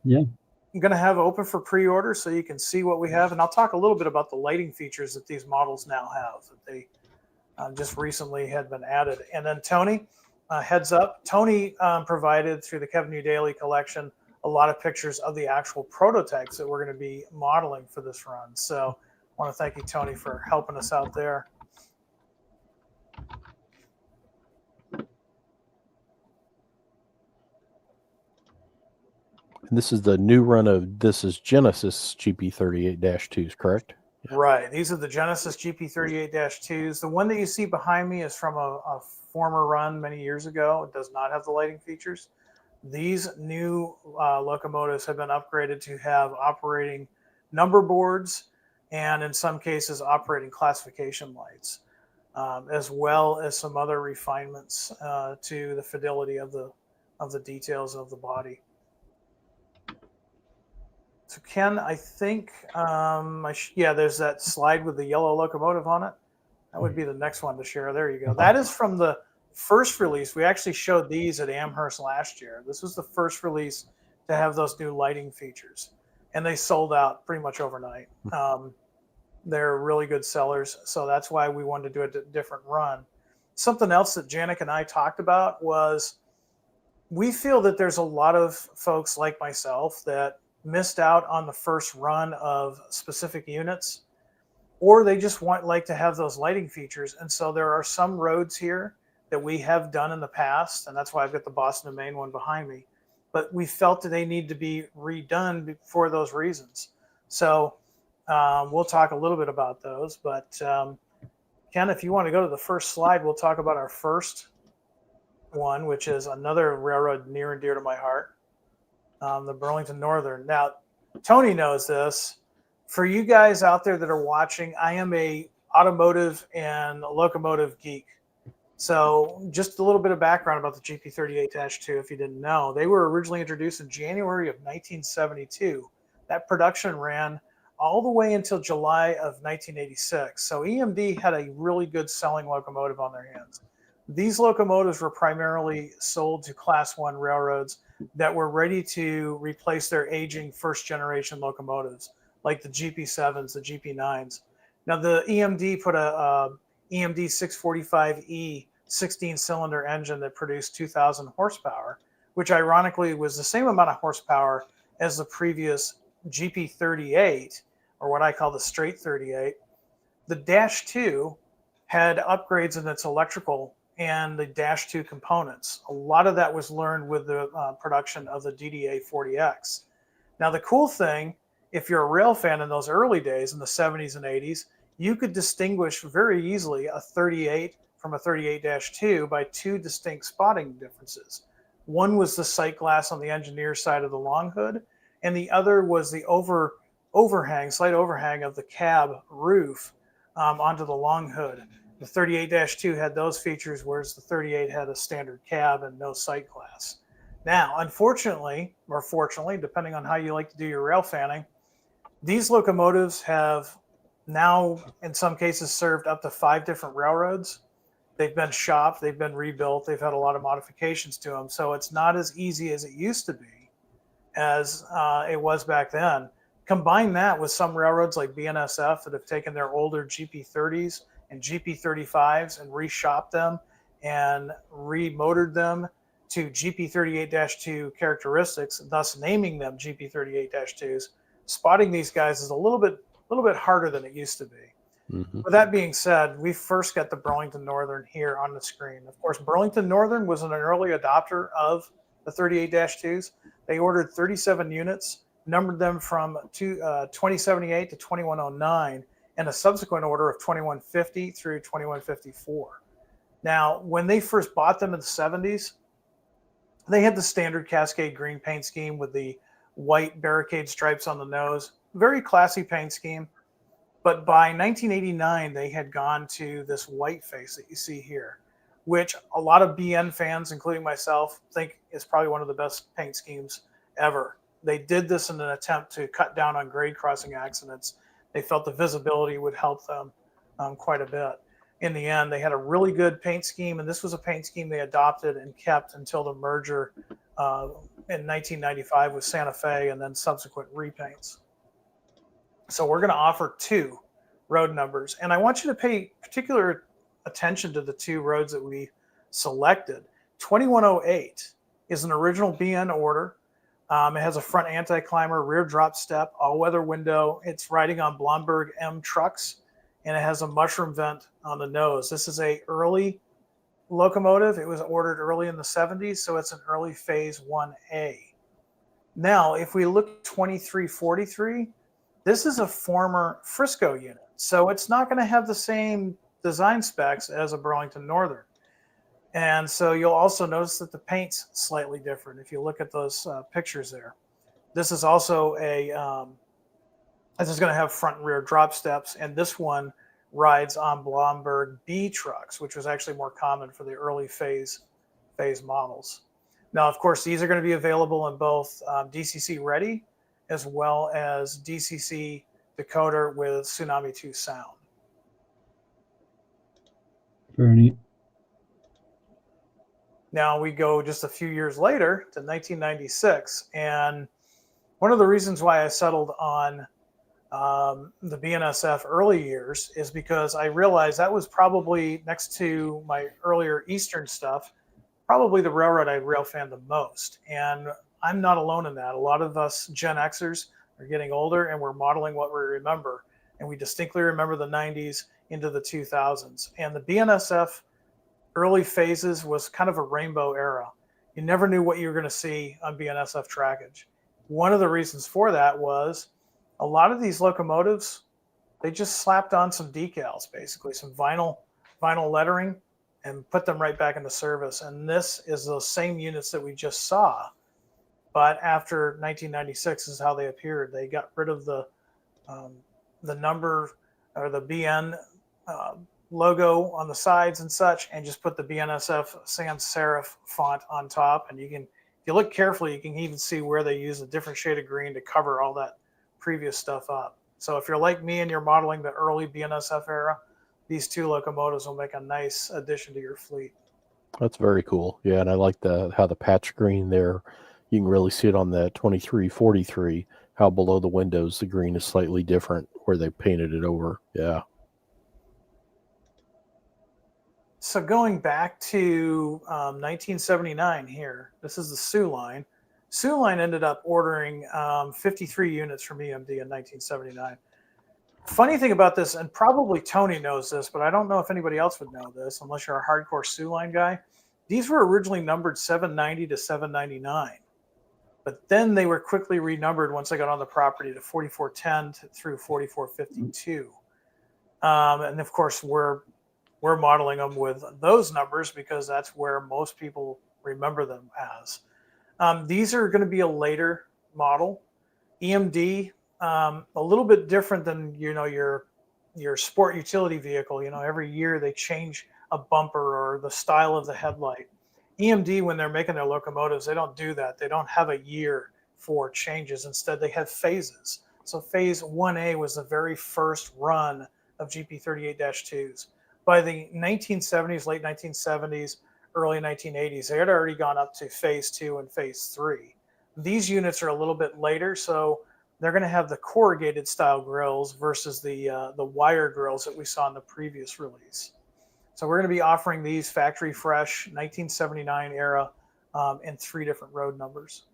Speaker 3: to have open for pre-order, so you can see what we have. And I'll talk a little bit about the lighting features that these models now have that they just recently had been added. And then Tony, heads up, Tony provided through the Kevin U. Daily collection a lot of pictures of the actual prototypes that we're going to be modeling for this run. So I want to thank you, Tony, for helping us out there.
Speaker 4: And this is the new run of Genesis GP38-2s, correct?
Speaker 3: Right. These are the Genesis GP38-2s. The one that you see behind me is from a former run many years ago. It does not have the lighting features. These new locomotives have been upgraded to have operating number boards and in some cases operating classification lights, as well as some other refinements to the fidelity of the details of the body. So Ken, I think, there's that slide with the yellow locomotive on it. That would be the next one to share. There you go. That is from the first release. We actually showed these at Amherst last year. This was the first release to have those new lighting features, and they sold out pretty much overnight. They're really good sellers, so that's why we wanted to do a different run. Something else that Janik and I talked about was we feel that there's a lot of folks like myself that missed out on the first run of specific units, or they just like to have those lighting features. And so there are some roads here that we have done in the past, and that's why I've got the Boston and Maine one behind me, but we felt that they need to be redone for those reasons. So we'll talk a little bit about those, but Ken, if you want to go to the first slide, we'll talk about our first one, which is another railroad near and dear to my heart, the Burlington Northern. Now, Tony knows this. For you guys out there that are watching, I am a automotive and locomotive geek. So just a little bit of background about the GP38-2, if you didn't know. They were originally introduced in January of 1972. That production ran all the way until July of 1986. So EMD had a really good selling locomotive on their hands. These locomotives were primarily sold to Class 1 railroads that were ready to replace their aging first-generation locomotives, like the GP7s, the GP9s. Now, the EMD put a EMD 645E 16-cylinder engine that produced 2,000 horsepower, which ironically was the same amount of horsepower as the previous GP38, or what I call the straight 38. The Dash 2 had upgrades in its electrical and the Dash 2 components. A lot of that was learned with the production of the DDA 40X. Now, the cool thing, if you're a rail fan in those early days in the 70s and 80s, you could distinguish very easily a 38 from a 38-2 by two distinct spotting differences. One was the sight glass on the engineer side of the long hood, and the other was the slight overhang of the cab roof onto the long hood. The 38-2 had those features, whereas the 38 had a standard cab and no sight glass. Now, unfortunately, or fortunately, depending on how you like to do your rail fanning, these locomotives have now, in some cases, served up to 5 different railroads. They've been shopped, they've been rebuilt, they've had a lot of modifications to them. So it's not as easy as it used to be, as it was back then. Combine that with some railroads like BNSF that have taken their older GP30s and GP35s and reshopped them and remotored them to GP38-2 characteristics, thus naming them GP38-2s. Spotting these guys is a little bit harder than it used to be. With that being said, we first got the Burlington Northern here on the screen. Of course, Burlington Northern was an early adopter of the 38-2s. They ordered 37 units, numbered them from 2078 to 2109, and a subsequent order of 2150 through 2154. Now, when they first bought them in the 70s, they had the standard Cascade green paint scheme with the white barricade stripes on the nose. Very classy paint scheme. But by 1989, they had gone to this white face that you see here, which a lot of BN fans, including myself, think is probably one of the best paint schemes ever. They did this in an attempt to cut down on grade crossing accidents. They felt the visibility would help them quite a bit. In the end, they had a really good paint scheme, and this was a paint scheme they adopted and kept until the merger in 1995 with Santa Fe and then subsequent repaints. So we're going to offer 2 road numbers, and I want you to pay particular attention to the 2 roads that we selected. 2108 is an original BN order. It has a front anti-climber, rear drop step, all-weather window. It's riding on Blomberg M trucks, and it has a mushroom vent on the nose. This is a early locomotive. It was ordered early in the 70s, so it's an early phase 1A. Now, if we look at 2343, this is a former Frisco unit, so it's not going to have the same design specs as a Burlington Northern. And so you'll also notice that the paint's slightly different if you look at those pictures there. This is also this is going to have front and rear drop steps, and this one rides on Blomberg B trucks, which was actually more common for the early phase models. Now, of course, these are going to be available in both DCC ready as well as DCC decoder with Tsunami 2 sound.
Speaker 2: Very neat.
Speaker 3: Now we go just a few years later to 1996, and one of the reasons why I settled on the BNSF early years is because I realized that was probably, next to my earlier Eastern stuff, probably the railroad I rail fan the most. And I'm not alone in that. A lot of us Gen Xers are getting older, and we're modeling what we remember. And we distinctly remember the 90s into the 2000s. And the BNSF early phases was kind of a rainbow era. You never knew what you were going to see on BNSF trackage. One of the reasons for that was a lot of these locomotives, they just slapped on some decals, basically some vinyl lettering, and put them right back into service. And this is those same units that we just saw. But after 1996 is how they appeared. They got rid of the number or the BN logo on the sides and such, and just put the BNSF sans serif font on top. And you can, if you look carefully, you can even see where they use a different shade of green to cover all that previous stuff up. So if you're like me and you're modeling the early BNSF era, these 2 locomotives will make a nice addition to your fleet.
Speaker 4: That's very cool. Yeah, and I like how the patch green there. You can really see it on the 2343, how below the windows the green is slightly different where they painted it over. Yeah.
Speaker 3: So going back to 1979 here, this is the Sioux line. Sioux line ended up ordering 53 units from EMD in 1979. Funny thing about this, and probably Tony knows this, but I don't know if anybody else would know this unless you're a hardcore Sioux line guy. These were originally numbered 790 to 799. But then they were quickly renumbered once they got on the property to 4410 through 4452. And of course, we're modeling them with those numbers because that's where most people remember them as. These are going to be a later model. EMD, a little bit different than your sport utility vehicle. Every year they change a bumper or the style of the headlight. EMD, when they're making their locomotives, they don't do that. They don't have a year for changes. Instead, they have phases. So phase 1A was the very first run of GP38-2s. By the 1970s, late 1970s, early 1980s, they had already gone up to phase 2 and phase 3. These units are a little bit later, so they're going to have the corrugated style grills versus the wire grills that we saw in the previous release. So we're going to be offering these factory fresh 1979 era in 3 different road numbers.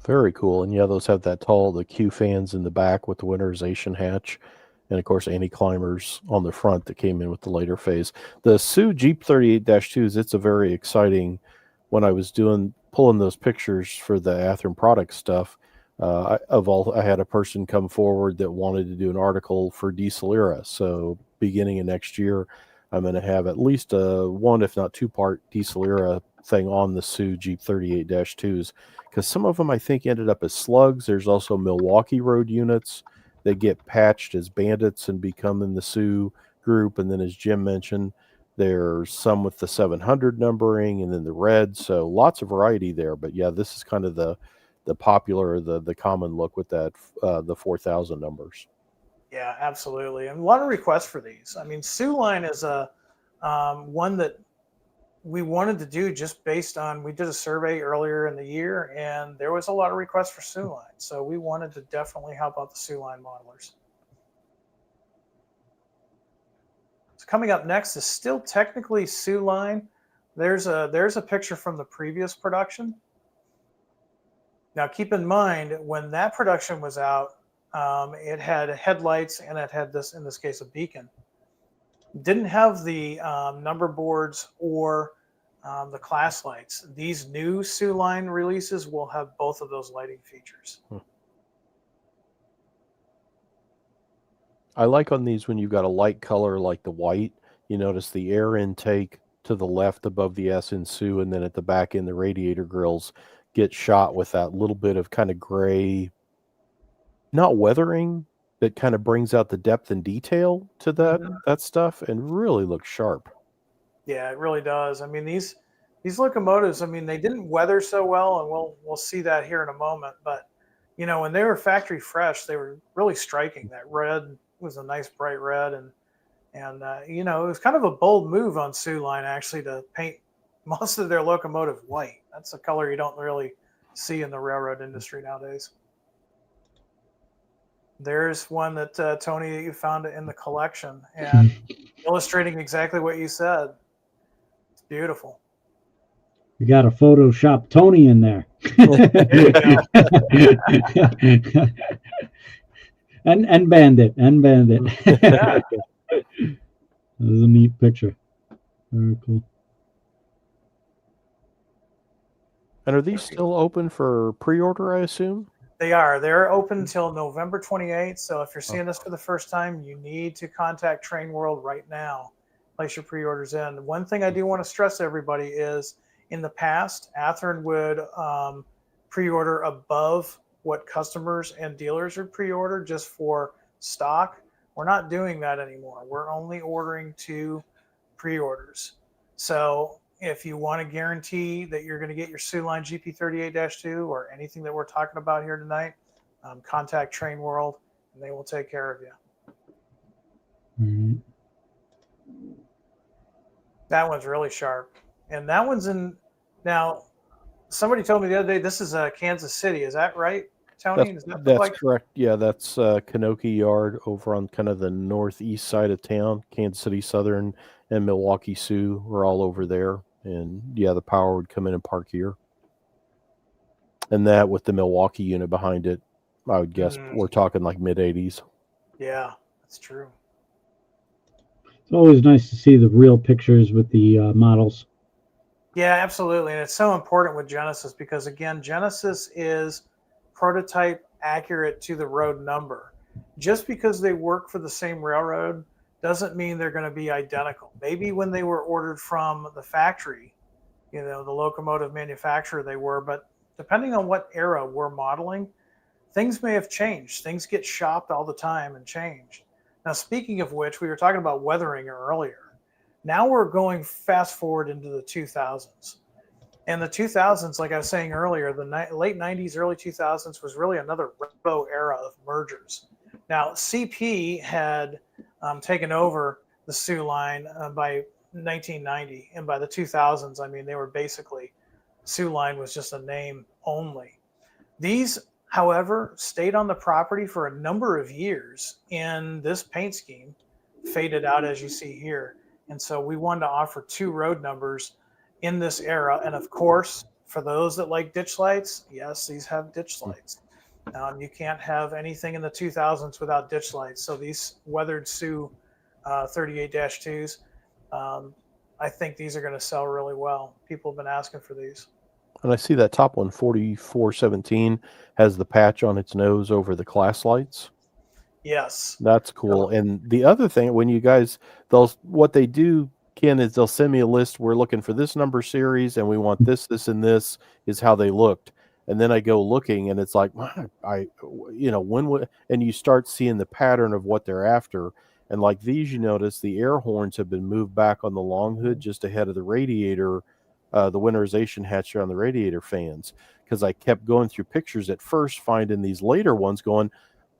Speaker 4: Very cool. And yeah, those have the Q fans in the back with the winterization hatch. And of course, anti-climbers on the front that came in with the later phase. The Sioux Jeep 38-2s, it's a very exciting, when I was pulling those pictures for the Athearn product stuff, I had a person come forward that wanted to do an article for diesel era. So beginning of next year, I'm going to have at least a 1, if not 2-part diesel era thing on the Sioux Jeep 38-2s, because some of them I think ended up as slugs. There's also Milwaukee road units that get patched as bandits and become in the Sioux group. And then, as Jim mentioned, there's some with the 700 numbering and then the red. So lots of variety there. But yeah, this is kind of the popular, the common look with that, the 4,000 numbers.
Speaker 3: Yeah, absolutely. And a lot of requests for these. I mean, Sioux line is a one that we wanted to do just based on, we did a survey earlier in the year and there was a lot of requests for Sioux line. So we wanted to definitely help out the Sioux line modelers. So coming up next is still technically Sioux line. There's a picture from the previous production. Now keep in mind, when that production was out, it had headlights and it had this, in this case, a beacon. Didn't have the number boards or the class lights. These new Sioux line releases will have both of those lighting features.
Speaker 4: I like on these when you've got a light color like the white, you notice the air intake to the left above the S in Sioux, and then at the back end, the radiator grills get shot with that little bit of kind of gray, not weathering, that kind of brings out the depth and detail to that stuff and really looks sharp.
Speaker 3: Yeah, it really does. I mean, these locomotives, I mean, they didn't weather so well, and we'll see that here in a moment. But you know, when they were factory fresh, they were really striking. That red was a nice bright red, and you know, it was kind of a bold move on Sioux line actually to paint most of their locomotive white. That's a color you don't really see in the railroad industry nowadays. There's one that Tony, you found in the collection and illustrating exactly what you said. It's beautiful.
Speaker 2: You got to Photoshop Tony in there. and Bandit.
Speaker 3: Yeah.
Speaker 2: That was a neat picture. Very cool.
Speaker 4: And are these still open for pre-order, I assume?
Speaker 3: They are. They're open until November 28th. So if you're seeing this for the first time, you need to contact TrainWorld right now. Place your pre-orders in. One thing I do want to stress to everybody is, in the past, Athearn would pre-order above what customers and dealers would pre-order just for stock. We're not doing that anymore. We're only ordering to pre-orders. So if you want to guarantee that you're going to get your Sioux line GP38-2 or anything that we're talking about here tonight, contact TrainWorld and they will take care of you.
Speaker 2: Mm-hmm.
Speaker 3: That one's really sharp. And that one's in, now, somebody told me the other day, this is Kansas City. Is that right, Tony?
Speaker 4: That's correct. Yeah, that's Kanoki Yard over on kind of the northeast side of town. Kansas City Southern and Milwaukee Sioux were all over there. And yeah, the power would come in and park here. And that with the Milwaukee unit behind it, I would guess we're talking like mid-80s.
Speaker 3: Yeah, that's true.
Speaker 2: It's always nice to see the real pictures with the models.
Speaker 3: Yeah, absolutely. And it's so important with Genesis because, again, Genesis is prototype accurate to the road number. Just because they work for the same railroad doesn't mean they're going to be identical. Maybe when they were ordered from the factory, you know, the locomotive manufacturer, they were, but depending on what era we're modeling, things may have changed. Things get shopped all the time and changed. Now, speaking of which, we were talking about weathering earlier. Now we're going fast forward into the 2000s. And the 2000s, like I was saying earlier, the late 90s, early 2000s was really another rainbow era of mergers. Now, CP had taken over the Sioux line by 1990. And by the 2000s, I mean, they were basically, Sioux line was just a name only. These However, stayed on the property for a number of years, and this paint scheme faded out as you see here. And so we wanted to offer 2 road numbers in this era. And of course, for those that like ditch lights, yes, these have ditch lights. You can't have anything in the 2000s without ditch lights. So these weathered Sioux 38-2s, I think these are going to sell really well. People have been asking for these.
Speaker 4: And I see that top one, 4417, has the patch on its nose over the class lights.
Speaker 3: Yes.
Speaker 4: That's cool. And the other thing, when you guys, what they do, Ken, is they'll send me a list. We're looking for this number series, and we want this, and this is how they looked. And then I go looking, and it's like, and you start seeing the pattern of what they're after. And like these, you notice the air horns have been moved back on the long hood just ahead of the radiator, the winterization hatch on the radiator fans. Because I kept going through pictures at first, finding these later ones going,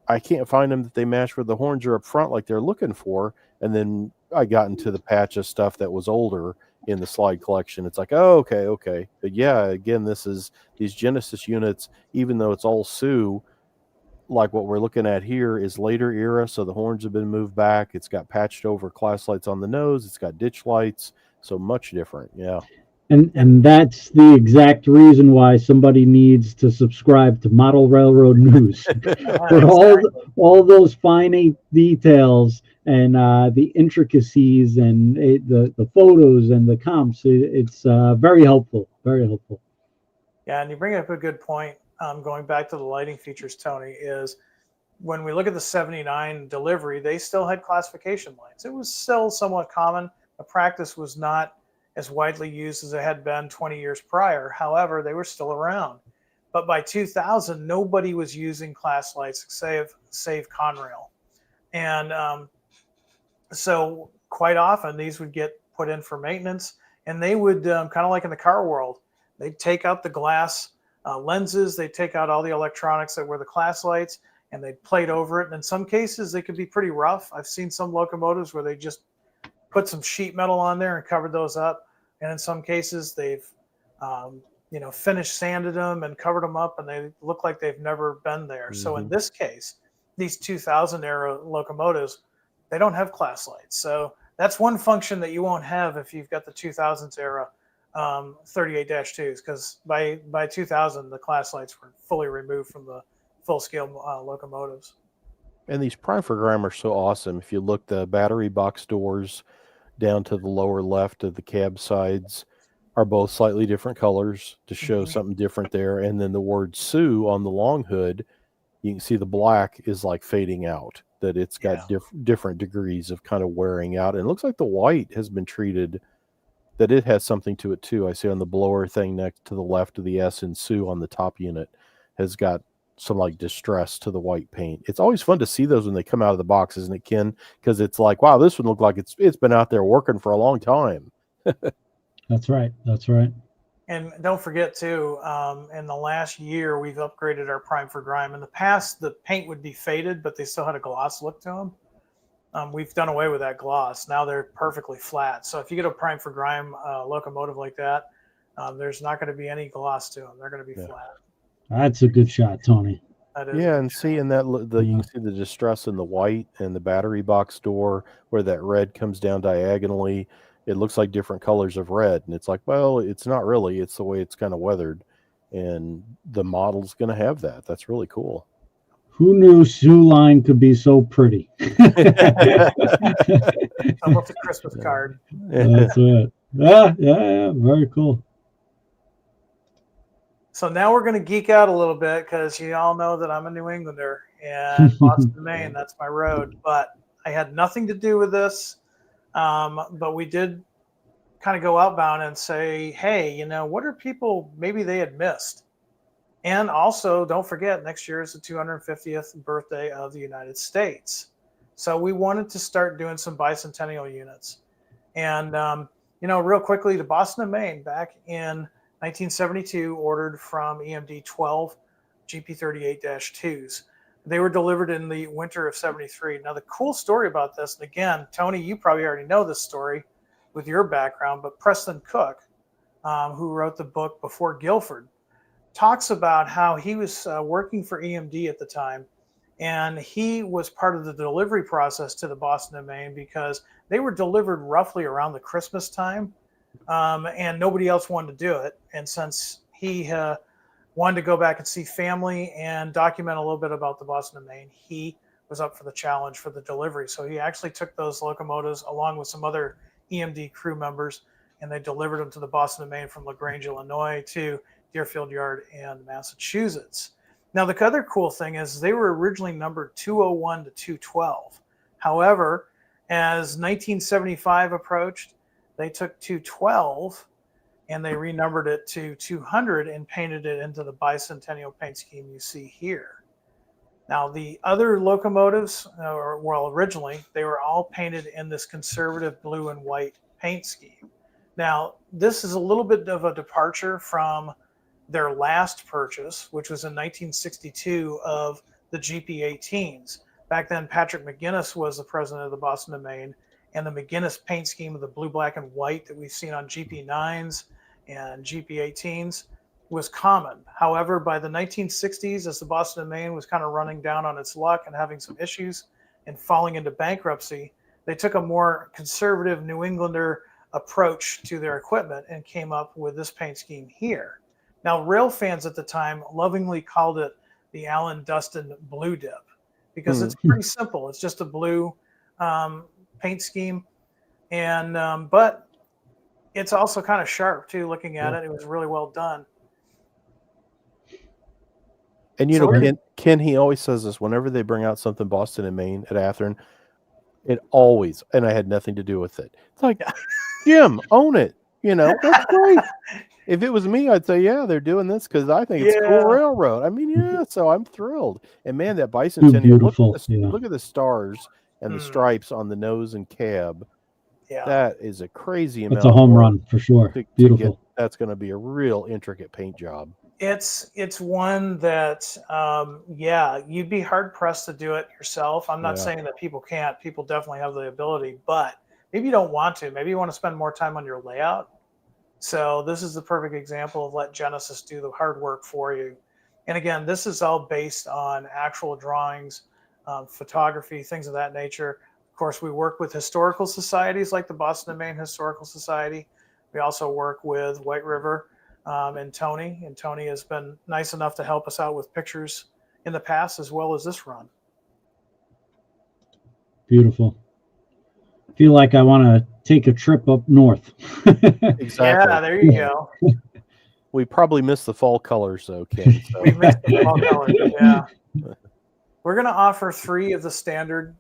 Speaker 4: I can't find them that they match where the horns are up front like they're looking for. And then I got into the patch of stuff that was older in the slide collection. It's like, oh, okay. But yeah, again, these Genesis units, even though it's all Sioux, like what we're looking at here is later era. So the horns have been moved back. It's got patched over class lights on the nose. It's got ditch lights. So much different. Yeah.
Speaker 2: And that's the exact reason why somebody needs to subscribe to Model Railroad News for all those fine details and the intricacies and the photos and the comps. It's very helpful. Very helpful.
Speaker 3: Yeah, and you bring up a good point. Going back to the lighting features, Tony, is when we look at the 79 delivery, they still had classification lights. It was still somewhat common. The practice was not as widely used as it had been 20 years prior. However, they were still around. But by 2000, nobody was using class lights save Conrail. And so quite often, these would get put in for maintenance, and they would, kind of like in the car world, they'd take out the glass lenses, they'd take out all the electronics that were the class lights, and they'd plate over it. And in some cases, they could be pretty rough. I've seen some locomotives where they just put some sheet metal on there and covered those up. And in some cases, they've, finished sanded them and covered them up, and they look like they've never been there. Mm-hmm. So in this case, these 2000 era locomotives, they don't have class lights. So that's one function that you won't have if you've got the 2000s era 38-2s, because by 2000, the class lights were fully removed from the full-scale locomotives.
Speaker 4: And these prime for grime are so awesome. If you look, the battery box doors down to the lower left of the cab sides are both slightly different colors to show mm-hmm. something different there. And then the word Sioux on the long hood, you can see the black is like fading out, that it's got different degrees of kind of wearing out. And it looks like the white has been treated, that it has something to it too. I see on the blower thing next to the left of the S in Sioux on the top unit has got some like distress to the white paint. It's always fun to see those when they come out of the box, isn't it, Ken? Because it's like, wow, this one looked like it's been out there working for a long time.
Speaker 2: That's right.
Speaker 3: And don't forget too, in the last year, we've upgraded our prime for grime. In the past, the paint would be faded, but they still had a gloss look to them. We've done away with that gloss. Now they're perfectly flat. So if you get a prime for grime locomotive like that, there's not going to be any gloss to them. They're going to be flat.
Speaker 2: That's a good shot, Tony.
Speaker 4: Yeah, and see in that you can see the distress in the white and the battery box door where that red comes down diagonally. It looks like different colors of red, and it's like, well, it's not really. It's the way it's kind of weathered, and the model's going to have that. That's really cool.
Speaker 2: Who knew Sioux Line could be so pretty?
Speaker 3: Almost a Christmas card.
Speaker 2: That's it. Yeah, very cool.
Speaker 3: So now we're going to geek out a little bit because you all know that I'm a New Englander and Boston, Maine, that's my road. But I had nothing to do with this. But we did kind of go outbound and say, hey, what are people maybe they had missed? And also, don't forget, next year is the 250th birthday of the United States. So we wanted to start doing some bicentennial units. And, real quickly, the Boston and Maine back in 1972 ordered from EMD 12 GP38-2s. They were delivered in the winter of 73. Now, the cool story about this, and again, Tony, you probably already know this story with your background, but Preston Cook, who wrote the book Before Guilford, talks about how he was working for EMD at the time, and he was part of the delivery process to the Boston and Maine because they were delivered roughly around the Christmas time, and nobody else wanted to do it. And since he wanted to go back and see family and document a little bit about the Boston and Maine, he was up for the challenge for the delivery. So he actually took those locomotives along with some other EMD crew members, and they delivered them to the Boston and Maine from LaGrange, Illinois to Deerfield Yard in Massachusetts. Now, the other cool thing is they were originally numbered 201 to 212. However, as 1975 approached, they took 212 and they renumbered it to 200 and painted it into the bicentennial paint scheme you see here. Now, the other locomotives, well, originally, they were all painted in this conservative blue and white paint scheme. Now, this is a little bit of a departure from their last purchase, which was in 1962 of the GP18s. Back then, Patrick McGinnis was the president of the Boston and Maine, and the McGinnis paint scheme of the blue, black, and white that we've seen on GP9s and GP18s was common. However, by the 1960s, as the Boston and Maine was kind of running down on its luck and having some issues and falling into bankruptcy, they took a more conservative New Englander approach to their equipment and came up with this paint scheme here. Now, rail fans at the time lovingly called it the Alan Dustin Blue Dip because it's pretty simple. It's just a blue paint scheme, and but it's also kind of sharp too. Looking at it, it was really well done.
Speaker 4: And you know, Ken, he always says this whenever they bring out something Boston and Maine at Athearn, it always, and I had nothing to do with it. It's like, Jim, own it. You know, that's great. If it was me, I'd say, yeah, they're doing this because I think it's cool railroad. I mean, yeah, so I'm thrilled. And man, that bicentennial, look at the stars and the stripes on the nose and cab. Yeah. That is a crazy amount.
Speaker 2: It's a home run for sure. Beautiful.
Speaker 4: That's going to be a real intricate paint job.
Speaker 3: It's one that, you'd be hard pressed to do it yourself. I'm not saying that people can't. People definitely have the ability, but maybe you don't want to. Maybe you want to spend more time on your layout. So this is the perfect example of let Genesis do the hard work for you. And again, this is all based on actual drawings, photography, things of that nature. Of course, we work with historical societies like the Boston and Maine Historical Society. We also work with White River and Tony. And Tony has been nice enough to help us out with pictures in the past as well as this run.
Speaker 2: Beautiful. Feel like I want to take a trip up north.
Speaker 4: Exactly.
Speaker 3: Yeah, there you go.
Speaker 4: We probably missed the fall colors, though, Ken. So.
Speaker 3: We missed the fall colors, yeah. We're going to offer 3 of the standard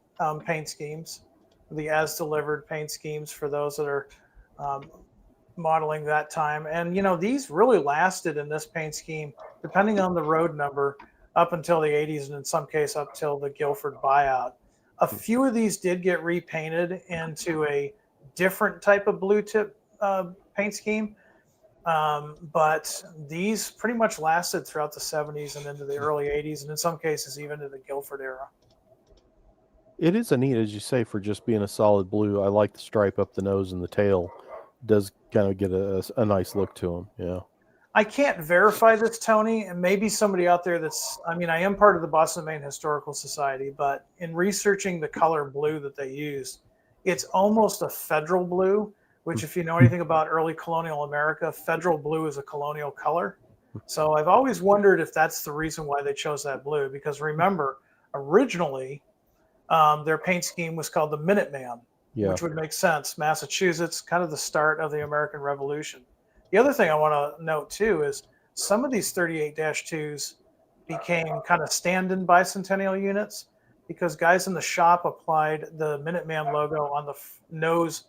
Speaker 3: paint schemes, the as-delivered paint schemes for those that are modeling that time. And, you know, these really lasted in this paint scheme, depending on the road number, up until the 80s and in some case up till the Guilford buyout. A few of these did get repainted into a different type of blue tip paint scheme, but these pretty much lasted throughout the 70s and into the early 80s, and in some cases even into the Guilford era.
Speaker 4: It is a neat, as you say, for just being a solid blue. I like the stripe up the nose and the tail. It does kind of get a nice look to them. Yeah.
Speaker 3: I can't verify this, Tony, and maybe somebody out there I am part of the Boston and Maine Historical Society, but in researching the color blue that they use, it's almost a federal blue, which if you know anything about early colonial America, federal blue is a colonial color. So I've always wondered if that's the reason why they chose that blue, because remember, originally their paint scheme was called the Minuteman, which would make sense. Massachusetts, kind of the start of the American Revolution. The other thing I want to note, too, is some of these 38-2s became kind of stand-in bicentennial units because guys in the shop applied the Minuteman logo on the nose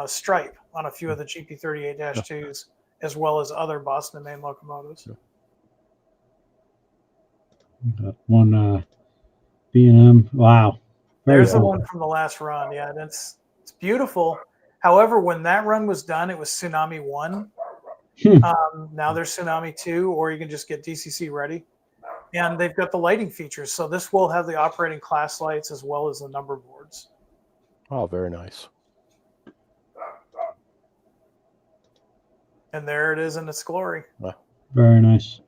Speaker 3: stripe on a few of the GP38-2s, as well as other Boston and Maine locomotives.
Speaker 2: Got one B&M. Wow.
Speaker 3: There's the one from the last run. Yeah, it's beautiful. However, when that run was done, it was Tsunami 1. Now there's Tsunami 2, or you can just get DCC ready. And they've got the lighting features. So this will have the operating class lights as well as the number boards.
Speaker 4: Oh, very nice.
Speaker 3: And there it is in its glory.
Speaker 2: Very nice.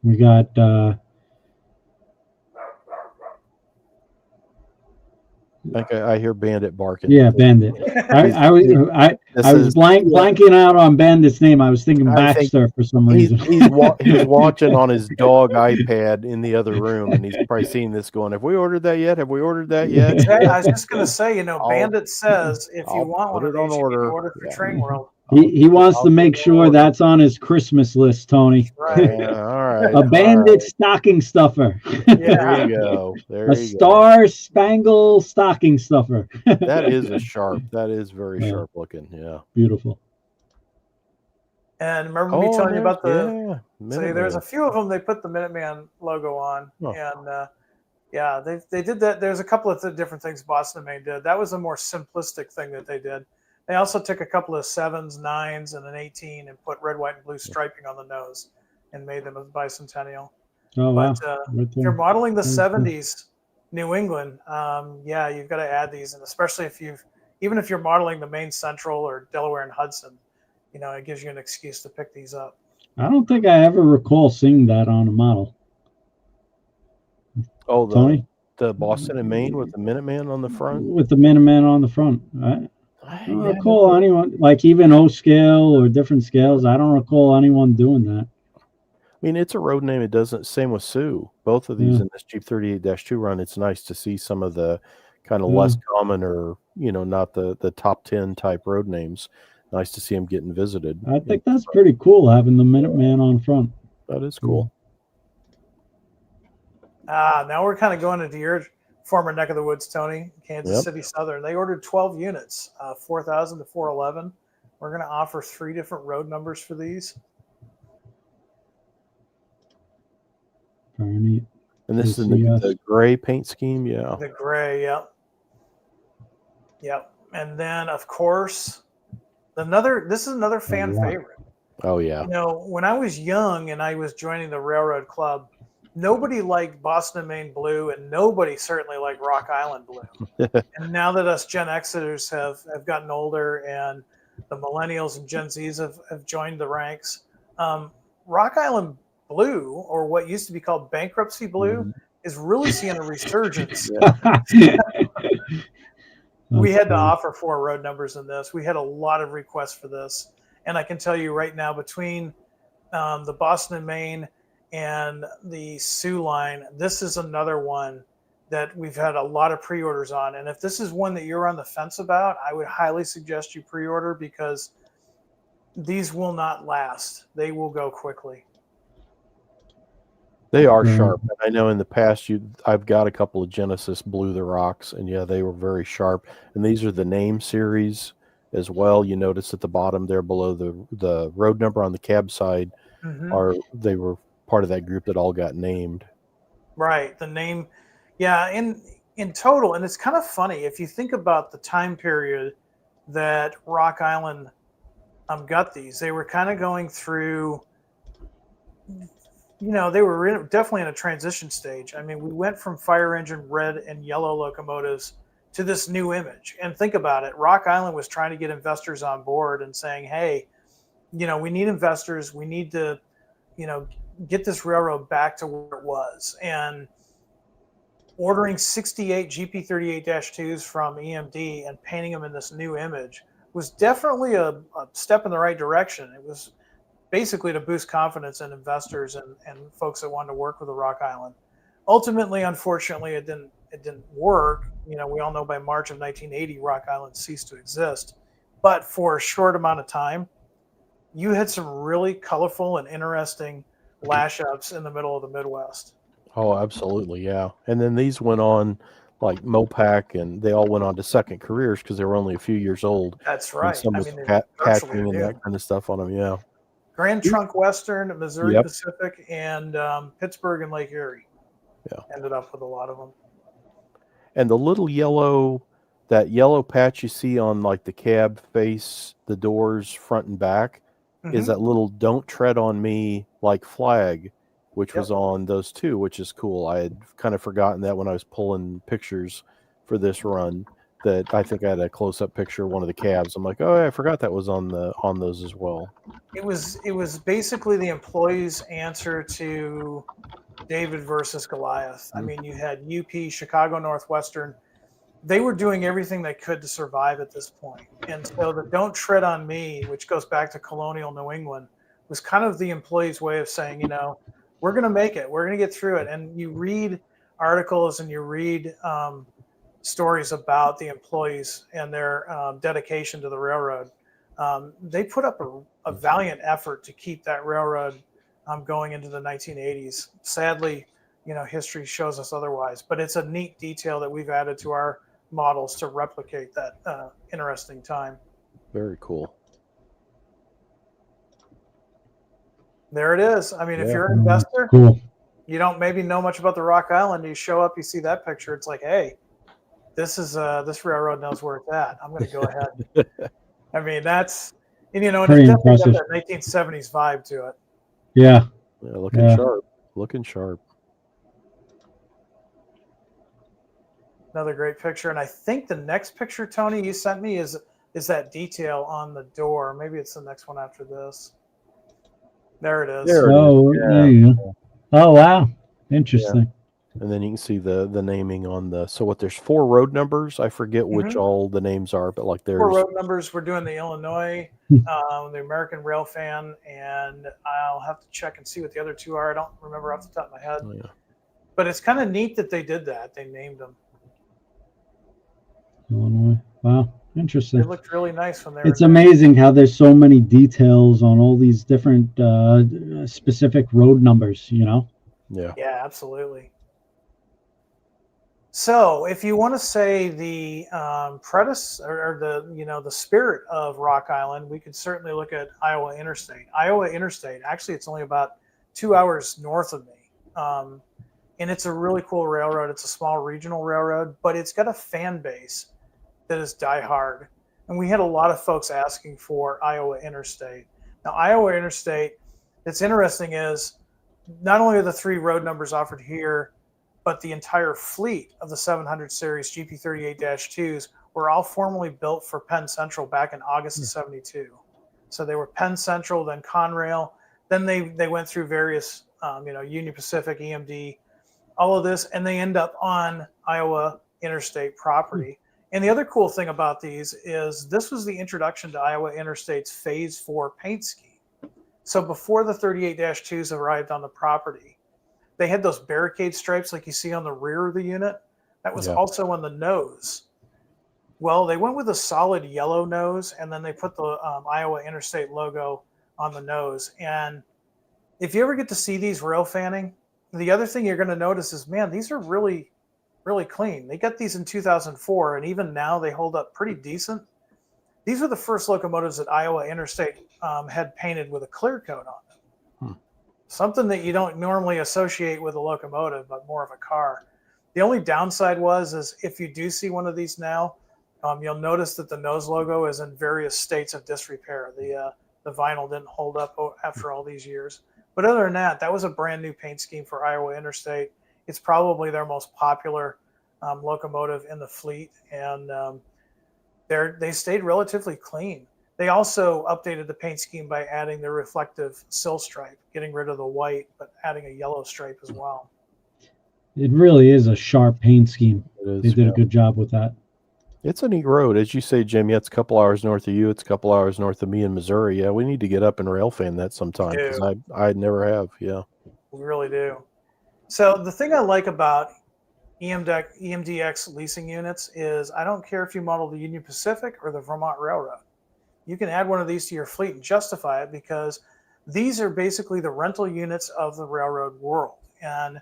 Speaker 2: We got
Speaker 4: I hear Bandit barking.
Speaker 2: yeah, Bandit. I was blanking out on Bandit's name. I was thinking
Speaker 4: I think
Speaker 2: Baxter for some
Speaker 4: he's
Speaker 2: reason.
Speaker 4: he's watching on his dog iPad in the other room, and he's probably seeing this going, have we ordered that yet? Have we ordered that yet?
Speaker 3: I was just going to say, Bandit says if you want one of these, you can order for TrainWorld.
Speaker 2: He wants to make sure that's on his Christmas list, Tony.
Speaker 3: Right.
Speaker 4: All right.
Speaker 2: A Bandit stocking stuffer.
Speaker 4: There you go.
Speaker 2: A Star Spangle stocking stuffer.
Speaker 4: That is that is very sharp looking. Yeah.
Speaker 2: Beautiful.
Speaker 3: And remember me telling you about the there's a
Speaker 4: Minuteman.
Speaker 3: few of them they put the Minuteman logo on. And they did that. There's a couple of different things Boston Maine did. That was a more simplistic thing that they did. They also took a couple of 7s, 9s, and an 18 and put red, white, and blue striping on the nose and made them a bicentennial.
Speaker 2: Oh, wow.
Speaker 3: But if you're modeling the 70s New England, you've got to add these. And especially even if you're modeling the Maine Central or Delaware and Hudson, it gives you an excuse to pick these up.
Speaker 2: I don't think I ever recall seeing that on a model.
Speaker 4: Oh,
Speaker 2: Tony?
Speaker 4: The Boston and Maine with the Minuteman on the front?
Speaker 2: With the Minuteman on the front. I don't recall anyone, like even O scale or different scales. I don't recall anyone doing that.
Speaker 4: I mean, it's a road name. It doesn't. Same with Sioux. Both of these in this Jeep 38-2 run. It's nice to see some of the kind of less common or not the top 10 type road names. Nice to see them getting visited.
Speaker 2: I think that's pretty cool having the Minuteman on front.
Speaker 4: That is cool.
Speaker 3: Now we're kind of going into your former neck of the woods, Tony, Kansas City Southern. They ordered 12 units, 4,000 to 411. We're going to offer 3 different road numbers for these.
Speaker 2: Very neat.
Speaker 4: And this is the gray paint scheme,
Speaker 3: The gray, yep. And then, of course, this is another fan favorite.
Speaker 4: Oh, yeah.
Speaker 3: When I was young and I was joining the Railroad Club, nobody liked Boston and Maine blue, and nobody certainly liked Rock Island blue. And now that us Gen Xers have gotten older and the millennials and Gen Zs have joined the ranks, Rock Island blue, or what used to be called bankruptcy blue, is really seeing a resurgence. We had to offer 4 road numbers in this. We had a lot of requests for this. And I can tell you right now, between the Boston and Maine and the Sioux line, this is another one that we've had a lot of pre-orders on. And if this is one that you're on the fence about, I would highly suggest you pre-order, because these will not last. They will go quickly.
Speaker 4: They are sharp. And I know in the past I've got a couple of Genesis Blue the Rocks, and they were very sharp. And these are the name series as well. You notice at the bottom there below the road number on the cab side they were part of that group that all got named. Right.
Speaker 3: The name. Yeah. In total. And it's kind of funny if you think about the time period that Rock Island got these. They were kind of going through, they were definitely in a transition stage. I mean, we went from fire engine red and yellow locomotives to this new image. And think about it. Rock Island was trying to get investors on board and saying, hey, we need investors. We need to, get this railroad back to where it was. And ordering 68 GP38-2s from EMD and painting them in this new image was definitely a step in the right direction. It was basically to boost confidence in investors and folks that wanted to work with the Rock Island. Ultimately, unfortunately, it didn't work. We all know by March of 1980, Rock Island ceased to exist. But for a short amount of time, you had some really colorful and interesting lash-ups in the middle of the Midwest.
Speaker 4: Oh, absolutely, yeah. And then these went on, like Mopac, and they all went on to second careers because they were only a few years old.
Speaker 3: That's right.
Speaker 4: And some was patching and that kind of stuff on them, yeah.
Speaker 3: Grand Trunk Western, Missouri Pacific, and Pittsburgh and Lake Erie. Yeah. Ended up with a lot of them.
Speaker 4: And the little that yellow patch you see on like the cab face, the doors front and back, is that little "Don't Tread on Me" like flag, which was on those two, which is cool. I had kind of forgotten that when I was pulling pictures for this run. that I think I had a close-up picture of one of the cabs. I'm like, oh, I forgot that was on those as well.
Speaker 3: It was basically the employees' answer to David versus Goliath. I mean, you had UP, Chicago Northwestern. They were doing everything they could to survive at this point. And so the "Don't Tread on Me," which goes back to colonial New England, was kind of the employees' way of saying, we're going to make it. We're going to get through it. And you read articles and you read stories about the employees and their dedication to the railroad. They put up a valiant effort to keep that railroad going into the 1980s. Sadly, history shows us otherwise, but it's a neat detail that we've added to our models to replicate that interesting time.
Speaker 4: Very cool.
Speaker 3: There it is. I mean, if you're an investor, you don't maybe know much about the Rock Island, you show up, you see that picture, it's like, hey, this railroad knows where it's at. I'm going to go ahead. I mean, that's, and it's definitely got that 1970s vibe to it.
Speaker 2: Yeah.
Speaker 4: Looking sharp. Looking sharp.
Speaker 3: Another great picture. And I think the next picture, Tony, you sent me is that detail on the door. Maybe it's the next one after this. There it is.
Speaker 2: There you go. Oh, wow. Interesting.
Speaker 4: Yeah. And then you can see the naming on there's 4 road numbers. I forget which all the names are, but like there's
Speaker 3: 4 road numbers. We're doing the Illinois, the American Rail Fan, and I'll have to check and see what the other 2 are. I don't remember off the top of my head.
Speaker 4: Oh, yeah.
Speaker 3: But it's kind of neat that they did that. They named them.
Speaker 2: Illinois. Wow. Interesting.
Speaker 3: They looked really nice when they were.
Speaker 2: It's amazing how there's so many details on all these different specific road numbers, Yeah.
Speaker 3: Yeah, absolutely. So, if you want to say the predecessor or the spirit of Rock Island, we could certainly look at Iowa Interstate. Iowa Interstate, actually, it's only about 2 hours north of me, and it's a really cool railroad. It's a small regional railroad, but it's got a fan base that is diehard. And we had a lot of folks asking for Iowa Interstate. Now, Iowa Interstate, that's interesting is not only are the 3 road numbers offered here, but the entire fleet of the 700 series GP38-2s were all formally built for Penn Central back in August of 72. So they were Penn Central, then Conrail. Then they went through various, Union Pacific, EMD, all of this, and they end up on Iowa Interstate property. And the other cool thing about these is this was the introduction to Iowa Interstate's Phase 4 paint scheme. So before the 38-2s arrived on the property, they had those barricade stripes like you see on the rear of the unit. That was also on the nose. Well, they went with a solid yellow nose, and then they put the Iowa Interstate logo on the nose. And if you ever get to see these rail fanning, the other thing you're going to notice is, man, these are really, really clean. They got these in 2004, and even now they hold up pretty decent. These were the first locomotives that Iowa Interstate had painted with a clear coat on them. Something that you don't normally associate with a locomotive, but more of a car. The only downside is if you do see one of these now, you'll notice that the nose logo is in various states of disrepair. The vinyl didn't hold up after all these years. But other than that, that was a brand new paint scheme for Iowa Interstate. It's probably their most popular locomotive in the fleet, and they stayed relatively clean. They also updated the paint scheme by adding the reflective sill stripe, getting rid of the white, but adding a yellow stripe as well.
Speaker 2: It really is a sharp paint scheme. They did a good job with that.
Speaker 4: It's a neat road. As you say, Jim, it's a couple hours north of you. It's a couple hours north of me in Missouri. Yeah, we need to get up and rail fan that sometime because I never have. Yeah.
Speaker 3: We really do. So the thing I like about EMDX leasing units is I don't care if you model the Union Pacific or the Vermont Railroad. You can add one of these to your fleet and justify it because these are basically the rental units of the railroad world. And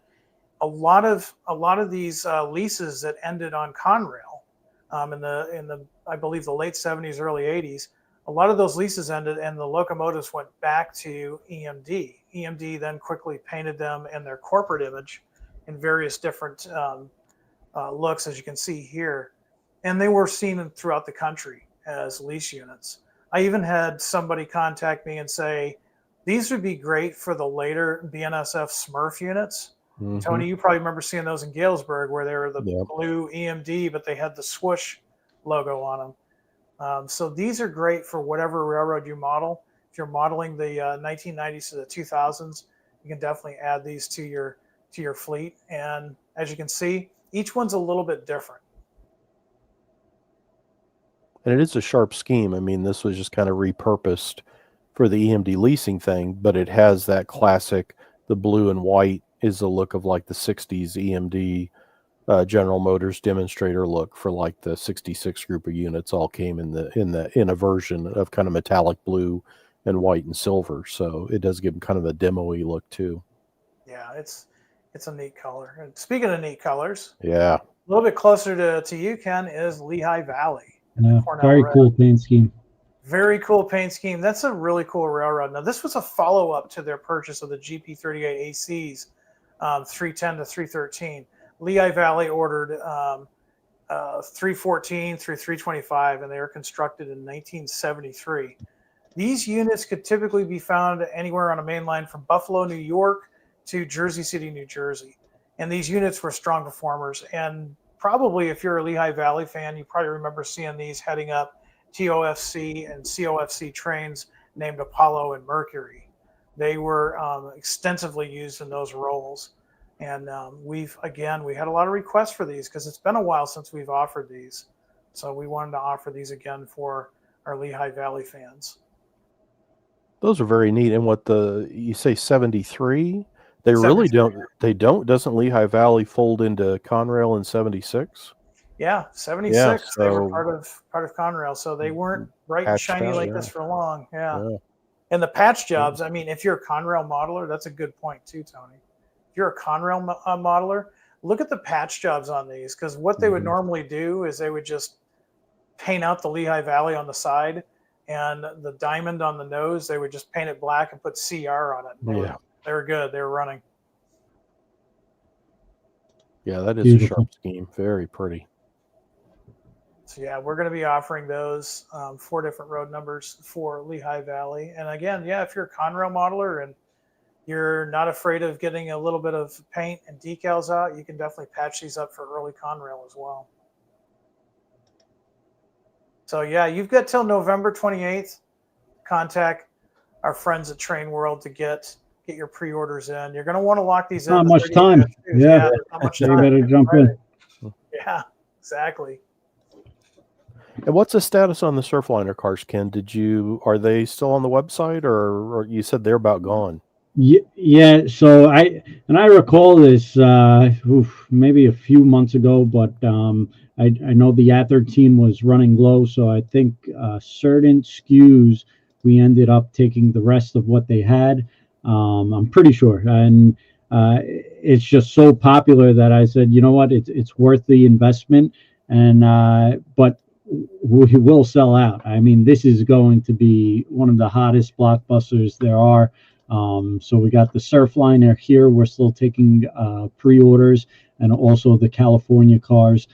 Speaker 3: a lot of these leases that ended on Conrail in the I believe the late 70s, early 80s, a lot of those leases ended and the locomotives went back to EMD. EMD then quickly painted them in their corporate image in various different looks, as you can see here. And they were seen throughout the country as lease units. I even had somebody contact me and say, these would be great for the later BNSF Smurf units. Mm-hmm. Tony, you probably remember seeing those in Galesburg where they were the blue EMD, but they had the swoosh logo on them. So these are great for whatever railroad you model. If you're modeling the 1990s to the 2000s, you can definitely add these to your fleet. And as you can see, each one's a little bit different.
Speaker 4: And it is a sharp scheme. I mean, this was just kind of repurposed for the EMD leasing thing, but it has that classic, the blue and white is the look of like the 60s EMD General Motors demonstrator look for like the 66 group of units all came in a version of kind of metallic blue and white and silver. So it does give them kind of a demo-y look too.
Speaker 3: Yeah, it's a neat color. And speaking of neat colors,
Speaker 4: yeah,
Speaker 3: a little bit closer to you, Ken, is Lehigh Valley.
Speaker 2: Yeah, very cool paint scheme.
Speaker 3: Very cool paint scheme. That's a really cool railroad. Now, this was a follow-up to their purchase of the GP38 ACs, 310 to 313. Lehigh Valley ordered 314 through 325, and they were constructed in 1973. These units could typically be found anywhere on a main line from Buffalo, New York to Jersey City, New Jersey. And these units were strong performers. And probably if you're a Lehigh Valley fan, you probably remember seeing these heading up TOFC and COFC trains named Apollo and Mercury. They were extensively used in those roles. And we had a lot of requests for these because it's been a while since we've offered these. So we wanted to offer these again for our Lehigh Valley fans.
Speaker 4: those are very neat. And you say 73? They 73. Really don't. Doesn't Lehigh Valley fold into Conrail in 76?
Speaker 3: Yeah, 76. Yeah, so they were part of Conrail, so they weren't bright and shiny like this for long. Yeah. And the patch jobs. I mean, if you're a Conrail modeler, that's a good point too, Tony. If you're a Conrail modeler, look at the patch jobs on these, because what they would normally do is they would just paint out the Lehigh Valley on the side, and the diamond on the nose, they would just paint it black and put CR on it. They were good. They were running.
Speaker 4: Yeah, that is a sharp scheme. Very pretty.
Speaker 3: So yeah, we're going to be offering those 4 different road numbers for Lehigh Valley. And again, if you're a Conrail modeler and you're not afraid of getting a little bit of paint and decals out, you can definitely patch these up for early Conrail as well. So yeah, you've got till November 28th. Contact our friends at TrainWorld to get your pre-orders in. You're going to want to lock these in.
Speaker 2: Not much time. Yeah,
Speaker 3: not much
Speaker 2: you
Speaker 3: time.
Speaker 2: better jump in.
Speaker 3: Yeah, exactly.
Speaker 4: And what's the status on the Surfliner cars, Ken? Are they still on the website, or you said they're about gone?
Speaker 2: Yeah. So I recall this maybe a few months ago, but I know the Athearn team was running low, so I think certain SKUs we ended up taking the rest of what they had. I'm pretty sure, and it's just so popular that I said, you know what, it's worth the investment, and but we will sell out. I mean, this is going to be one of the hottest blockbusters there are. So we got the Surfliner here. We're still taking pre-orders, and also the California cars.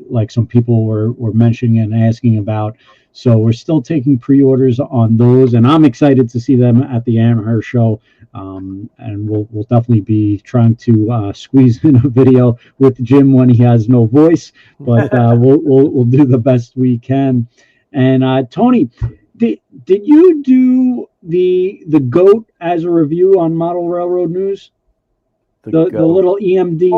Speaker 2: Like some people were mentioning and asking about. So we're still taking pre-orders on those, and I'm excited to see them at the Athearn show. And we'll definitely be trying to squeeze in a video with Jim when he has no voice, but we'll do the best we can. And Tony, did you do the GOAT as a review on Model Railroad News? The little EMD.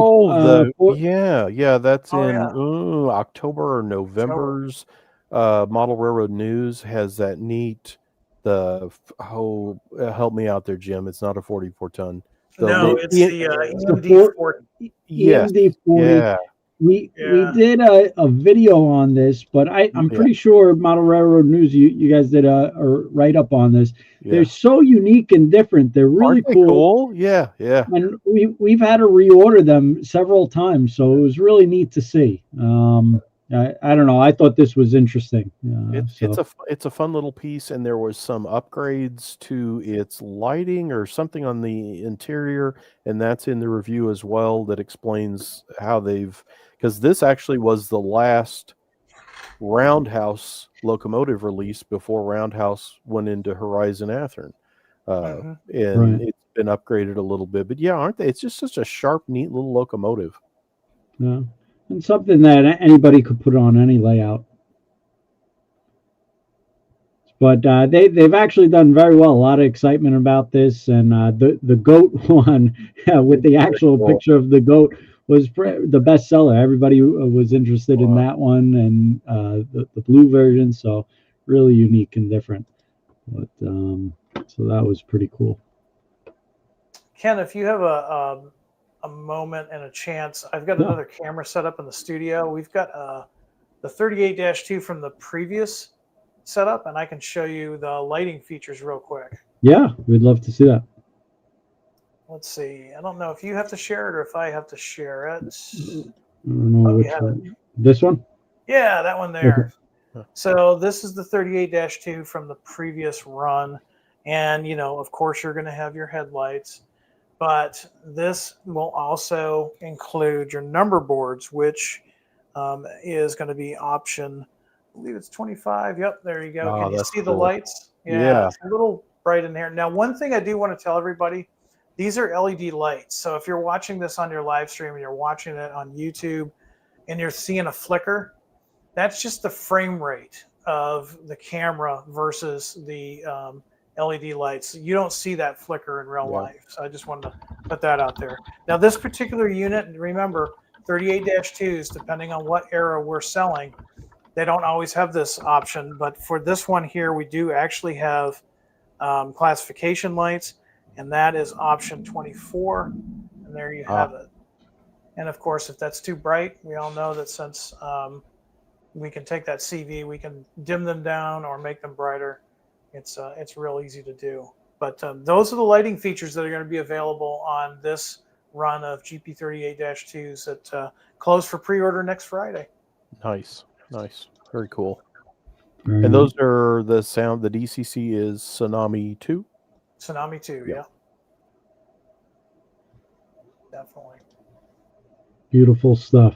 Speaker 4: That's in October or November's. Model Railroad News has that neat. Help me out there, Jim. It's not a 44-ton.
Speaker 3: It's the EMD 40.
Speaker 4: Yes.
Speaker 2: EMD 40.
Speaker 4: Yeah.
Speaker 2: We did a video on this, but I'm pretty sure Model Railroad News, you guys did a write-up on this. Yeah. They're so unique and different. They're really cool.
Speaker 4: Yeah.
Speaker 2: And we've had to reorder them several times, so it was really neat to see. I don't know. I thought this was interesting.
Speaker 4: It's a fun little piece, and there was some upgrades to its lighting or something on the interior, and that's in the review as well. That explains how because this actually was the last Roundhouse locomotive release before Roundhouse went into Horizon Athearn, and it's been upgraded a little bit. But aren't they? It's just such a sharp, neat little locomotive.
Speaker 2: Yeah. and something that anybody could put on any layout. But they've actually done very well. A lot of excitement about this, and the goat one with the actual picture of the goat was the bestseller. Everybody was interested in that one, and the blue version. So really unique and different. But so that was pretty cool.
Speaker 3: Ken, if you have a moment and a chance, I've got another camera set up in the studio. We've got the 38-2 from the previous setup, and I can show you the lighting features real quick.
Speaker 2: Yeah, we'd love to see that.
Speaker 3: Let's see. I don't know if you have to share it or if I have to share it.
Speaker 2: I don't know which one. This one?
Speaker 3: Yeah, that one there. So this is the 38-2 from the previous run. And, of course, you're going to have your headlights. But this will also include your number boards, which is going to be option, I believe it's 25. Yep, there you go. Can you see the lights? Yeah, it's a little bright in here. Now, one thing I do want to tell everybody, these are LED lights. So if you're watching this on your live stream and you're watching it on YouTube and you're seeing a flicker, that's just the frame rate of the camera versus the LED lights. You don't see that flicker in real life. So I just wanted to put that out there. Now, this particular unit, remember, 38-2s, depending on what era we're selling, they don't always have this option. But for this one here, we do actually have classification lights, and that is option 24. And there you have it. And of course, if that's too bright, we all know that since we can take that CV, we can dim them down or make them brighter. It's real easy to do. But those are the lighting features that are going to be available on this run of GP38-2s that close for pre-order next Friday.
Speaker 4: Nice. Very cool. And those are the DCC is Tsunami 2?
Speaker 3: Tsunami 2, yeah. Definitely.
Speaker 2: Beautiful stuff.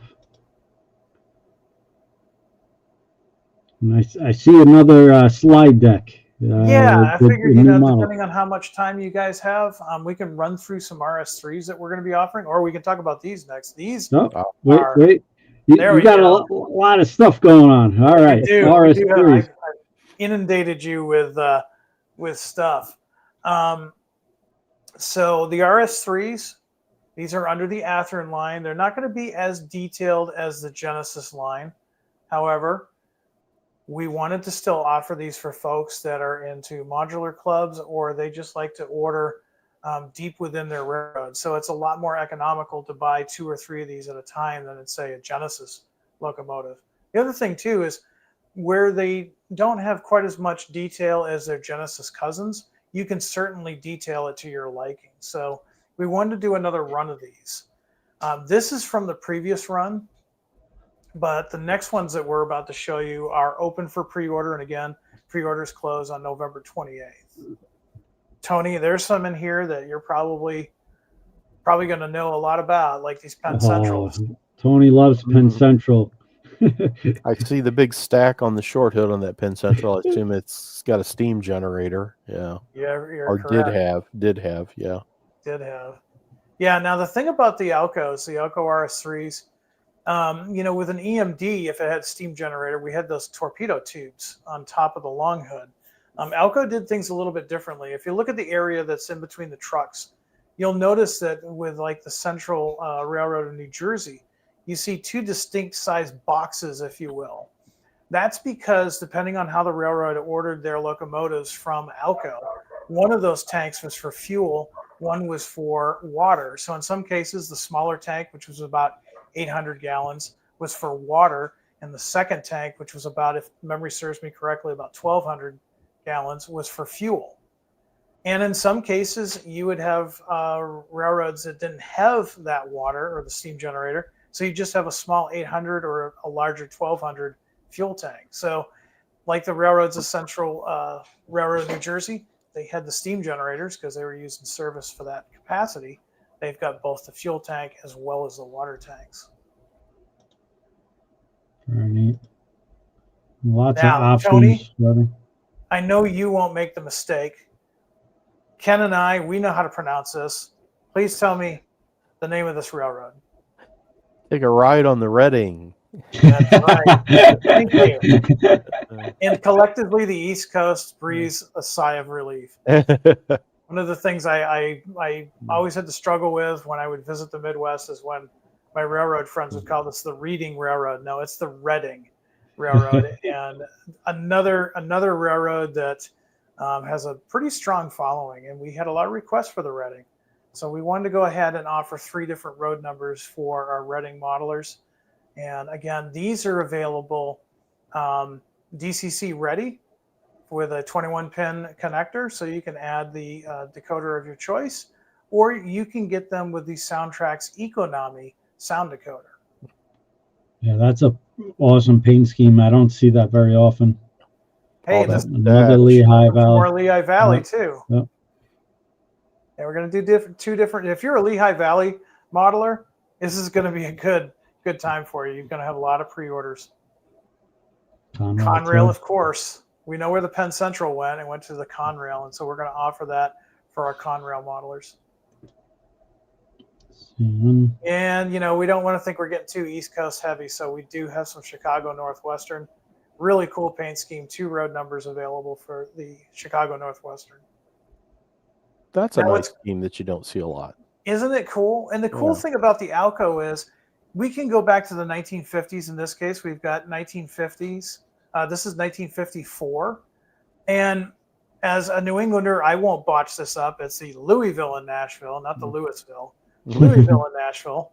Speaker 2: And I see another slide deck.
Speaker 3: I figured, depending on how much time you guys have, we can run through some RS3s that we're going to be offering, or we can talk about these next. These
Speaker 2: wait. You got a lot of stuff going on. All right.
Speaker 3: RS3s. I've inundated you with stuff. So the RS3s, these are under the Athearn line. They're not going to be as detailed as the Genesis line. However, we wanted to still offer these for folks that are into modular clubs, or they just like to order deep within their railroad. So it's a lot more economical to buy 2 or 3 of these at a time than, say, a Genesis locomotive. The other thing, too, is where they don't have quite as much detail as their Genesis cousins, you can certainly detail it to your liking. So we wanted to do another run of these. This is from the previous run, but the next ones that we're about to show you are open for pre-order. And again, pre-orders close on November 28th. Tony, there's some in here that you're probably going to know a lot about, like these Penn Centrals.
Speaker 2: Tony loves Penn Central.
Speaker 4: I see the big stack on the short hood on that Penn Central. I assume it's got a steam generator. Yeah.
Speaker 3: Or
Speaker 4: correct. Did have. Yeah.
Speaker 3: Yeah. Now the thing about the Alcos, the Alco RS3s, with an EMD, if it had steam generator, we had those torpedo tubes on top of the long hood. Alco did things a little bit differently. If you look at the area that's in between the trucks, you'll notice that with like the Central Railroad of New Jersey, you see 2 distinct sized boxes, if you will. That's because depending on how the railroad ordered their locomotives from Alco, one of those tanks was for fuel, one was for water. So in some cases, the smaller tank, which was about 800 gallons, was for water, and the second tank, which was about, if memory serves me correctly, about 1,200 gallons, was for fuel. And in some cases, you would have railroads that didn't have that water or the steam generator, so you just have a small 800 or a larger 1,200 fuel tank. So like the railroads of Central Railroad of New Jersey, they had the steam generators because they were used in service for that capacity. They've got both the fuel tank as well as the water tanks.
Speaker 2: Very neat. Lots of options.
Speaker 3: Tony, I know you won't make the mistake. Ken and I, we know how to pronounce this. Please tell me the name of this railroad.
Speaker 4: Take a ride on the Reading.
Speaker 3: That's right. Thank you. And collectively, the East Coast breathes a sigh of relief. One of the things I always had to struggle with when I would visit the Midwest is when my railroad friends would call this the Reading Railroad. No, it's the Reading Railroad. And another railroad that has a pretty strong following. And we had a lot of requests for the Reading. So we wanted to go ahead and offer 3 different road numbers for our Reading modelers. And again, these are available DCC ready with a 21-pin connector, so you can add the decoder of your choice, or you can get them with the Soundtrax Economy sound decoder.
Speaker 2: Yeah, that's a awesome paint scheme. I don't see that very often.
Speaker 3: Hey, this
Speaker 2: another Lehigh Valley.
Speaker 3: More Lehigh Valley too.
Speaker 2: Yep.
Speaker 3: And we're going to do 2 different. If you're a Lehigh Valley modeler, this is going to be a good time for you. You're going to have a lot of pre-orders. Conrail, of course. We know where the Penn Central went. It went to the Conrail, and so we're going to offer that for our Conrail modelers. And, we don't want to think we're getting too East Coast heavy, so we do have some Chicago Northwestern. Really cool paint scheme, 2 road numbers available for the Chicago Northwestern.
Speaker 4: That's a nice scheme that you don't see a lot.
Speaker 3: Isn't it cool? And the cool thing about the Alco is we can go back to the 1950s. In this case, we've got 1950s. This is 1954. And as a New Englander, I won't botch this up. It's the Louisville in Nashville, not the Louisville. Louisville in Nashville.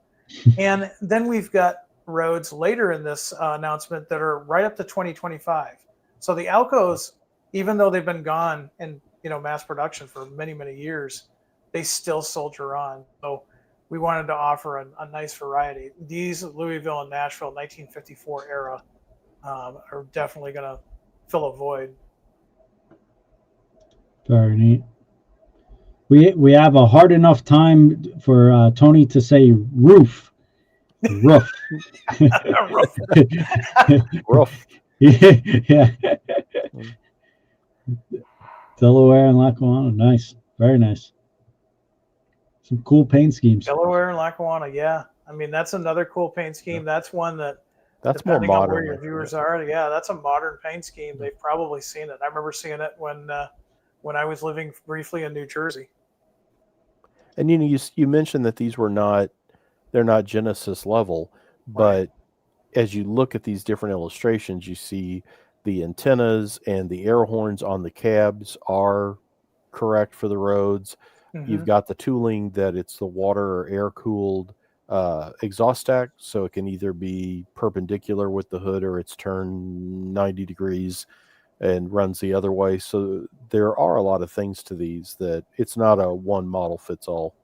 Speaker 3: And then we've got roads later in this announcement that are right up to 2025. So the Alcos, even though they've been gone in mass production for many, many years, they still soldier on. So we wanted to offer a nice variety. These Louisville and Nashville 1954 era are definitely going to fill a void.
Speaker 2: Very neat. We have a hard enough time for Tony to say roof. Roof.
Speaker 4: Roof.
Speaker 2: Yeah. Delaware and Lackawanna. Nice. Very nice. Some cool paint schemes.
Speaker 3: Delaware and Lackawanna, yeah. I mean, that's another cool paint scheme. That's one
Speaker 4: that's more modern.
Speaker 3: On where your viewers are, yeah, that's a modern paint scheme. They've probably seen it. I remember seeing it when I was living briefly in New Jersey.
Speaker 4: And you mentioned that they're not Genesis level, but as you look at these different illustrations, you see the antennas and the air horns on the cabs are correct for the roads. Mm-hmm. You've got the tooling that it's the water or air cooled exhaust stack, so it can either be perpendicular with the hood or it's turned 90 degrees and runs the other way. So there are a lot of things to these that it's not a one model fits all.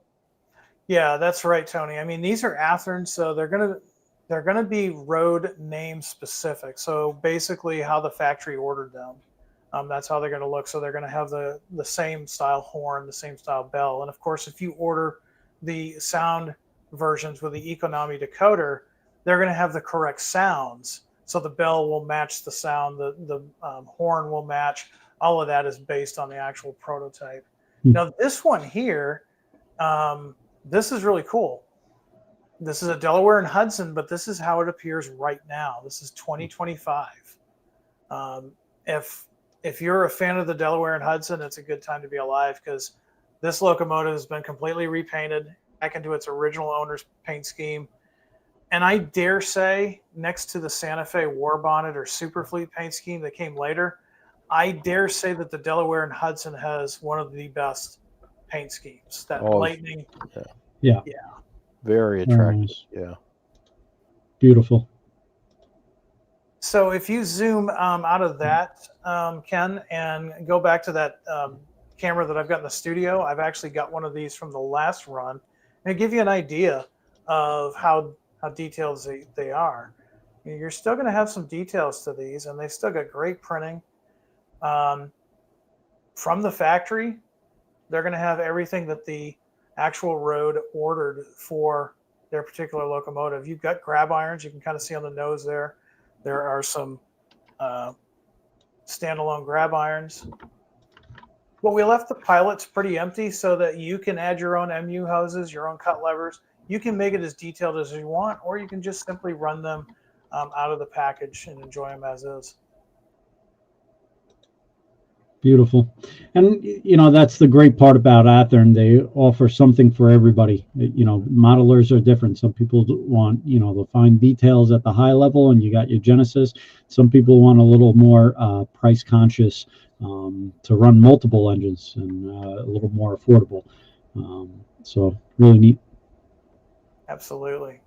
Speaker 3: Yeah, that's right, Tony. I mean, these are Athearn, so they're gonna be road name specific. So basically how the factory ordered them. That's how they're going to look. So they're going to have the same style horn, the same style bell. And of course, if you order the sound versions with the Economy decoder, they're going to have the correct sounds. So the bell will match the sound, the horn will match. All of that is based on the actual prototype. Now, this one here, this is really cool. This is a Delaware and Hudson, but this is how it appears right now. This is 2025. If you're a fan of the Delaware and Hudson, it's a good time to be alive because this locomotive has been completely repainted back into its original owner's paint scheme. And I dare say, next to the Santa Fe War Bonnet or Superfleet paint scheme that came later, I dare say that the Delaware and Hudson has one of the best paint schemes. That lightning.
Speaker 2: Yeah.
Speaker 4: Very attractive. Yeah.
Speaker 2: Beautiful.
Speaker 3: So if you zoom out of that, Ken, and go back to that camera that I've got in the studio, I've actually got one of these from the last run, and to give you an idea of how detailed they are. You're still going to have some details to these, and they still got great printing. From the factory, they're going to have everything that the actual road ordered for their particular locomotive. You've got grab irons. You can kind of see on the nose there. There are some standalone grab irons. But we left the pilots pretty empty so that you can add your own MU hoses, your own cut levers. you can make it as detailed as you want, or you can just simply run them out of the package and enjoy them as is.
Speaker 2: Beautiful. And, that's the great part about Athearn. They offer something for everybody. Modelers are different. Some people want, the fine details at the high level, and you got your Genesis. Some people want a little more price conscious to run multiple engines and a little more affordable. So really neat.
Speaker 3: Absolutely.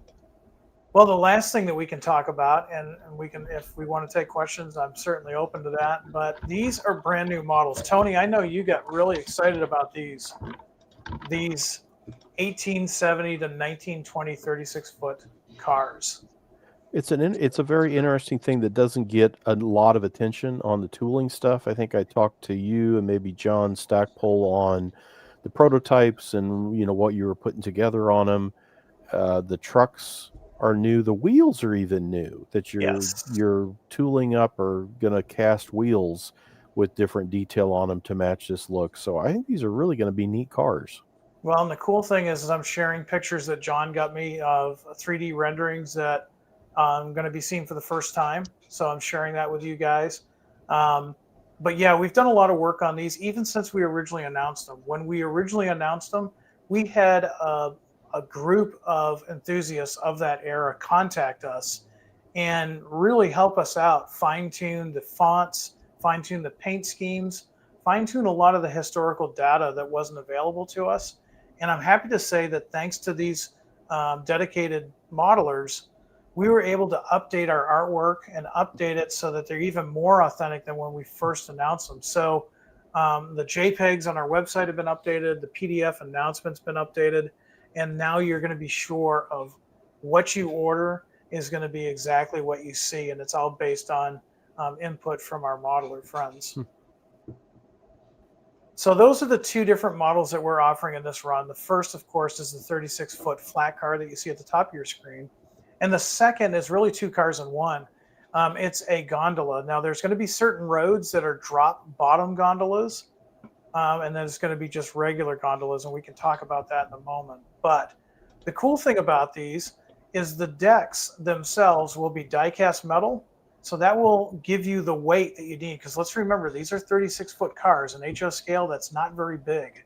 Speaker 3: Well, the last thing that we can talk about, and we can, if we want to take questions, I'm certainly open to that, but these are brand new models. Tony, I know you got really excited about these 1870 to 1920 36-foot cars.
Speaker 4: It's a very interesting thing that doesn't get a lot of attention on the tooling stuff. I think I talked to you and maybe John Stackpole on the prototypes and what you were putting together on them. The trucks are new. The wheels are even new that you're tooling up or going to cast wheels with different detail on them to match this look. So I think these are really going to be neat cars.
Speaker 3: Well, and the cool thing is I'm sharing pictures that John got me of 3D renderings that I'm going to be seeing for the first time. So I'm sharing that with you guys. But yeah, we've done a lot of work on these even since we originally announced them. When we originally announced them, we had a group of enthusiasts of that era contact us and really help us out, fine-tune the fonts, fine-tune the paint schemes, fine-tune a lot of the historical data that wasn't available to us. And I'm happy to say that thanks to these dedicated modelers, we were able to update our artwork and update it so that they're even more authentic than when we first announced them. So the JPEGs on our website have been updated, the PDF announcement's been updated, and now you're going to be sure of what you order is going to be exactly what you see, and it's all based on input from our modeler friends. So those are the two different models that we're offering in this run. The first, of course, is the 36-foot flat car that you see at the top of your screen. And the second is really two cars in one. It's a gondola. Now, there's going to be certain roads that are drop bottom gondolas, and then it's going to be just regular gondolas, and we can talk about that in a moment. But the cool thing about these is the decks themselves will be die-cast metal, so that will give you the weight that you need, because let's remember, these are 36-foot cars. In HO scale, that's not very big.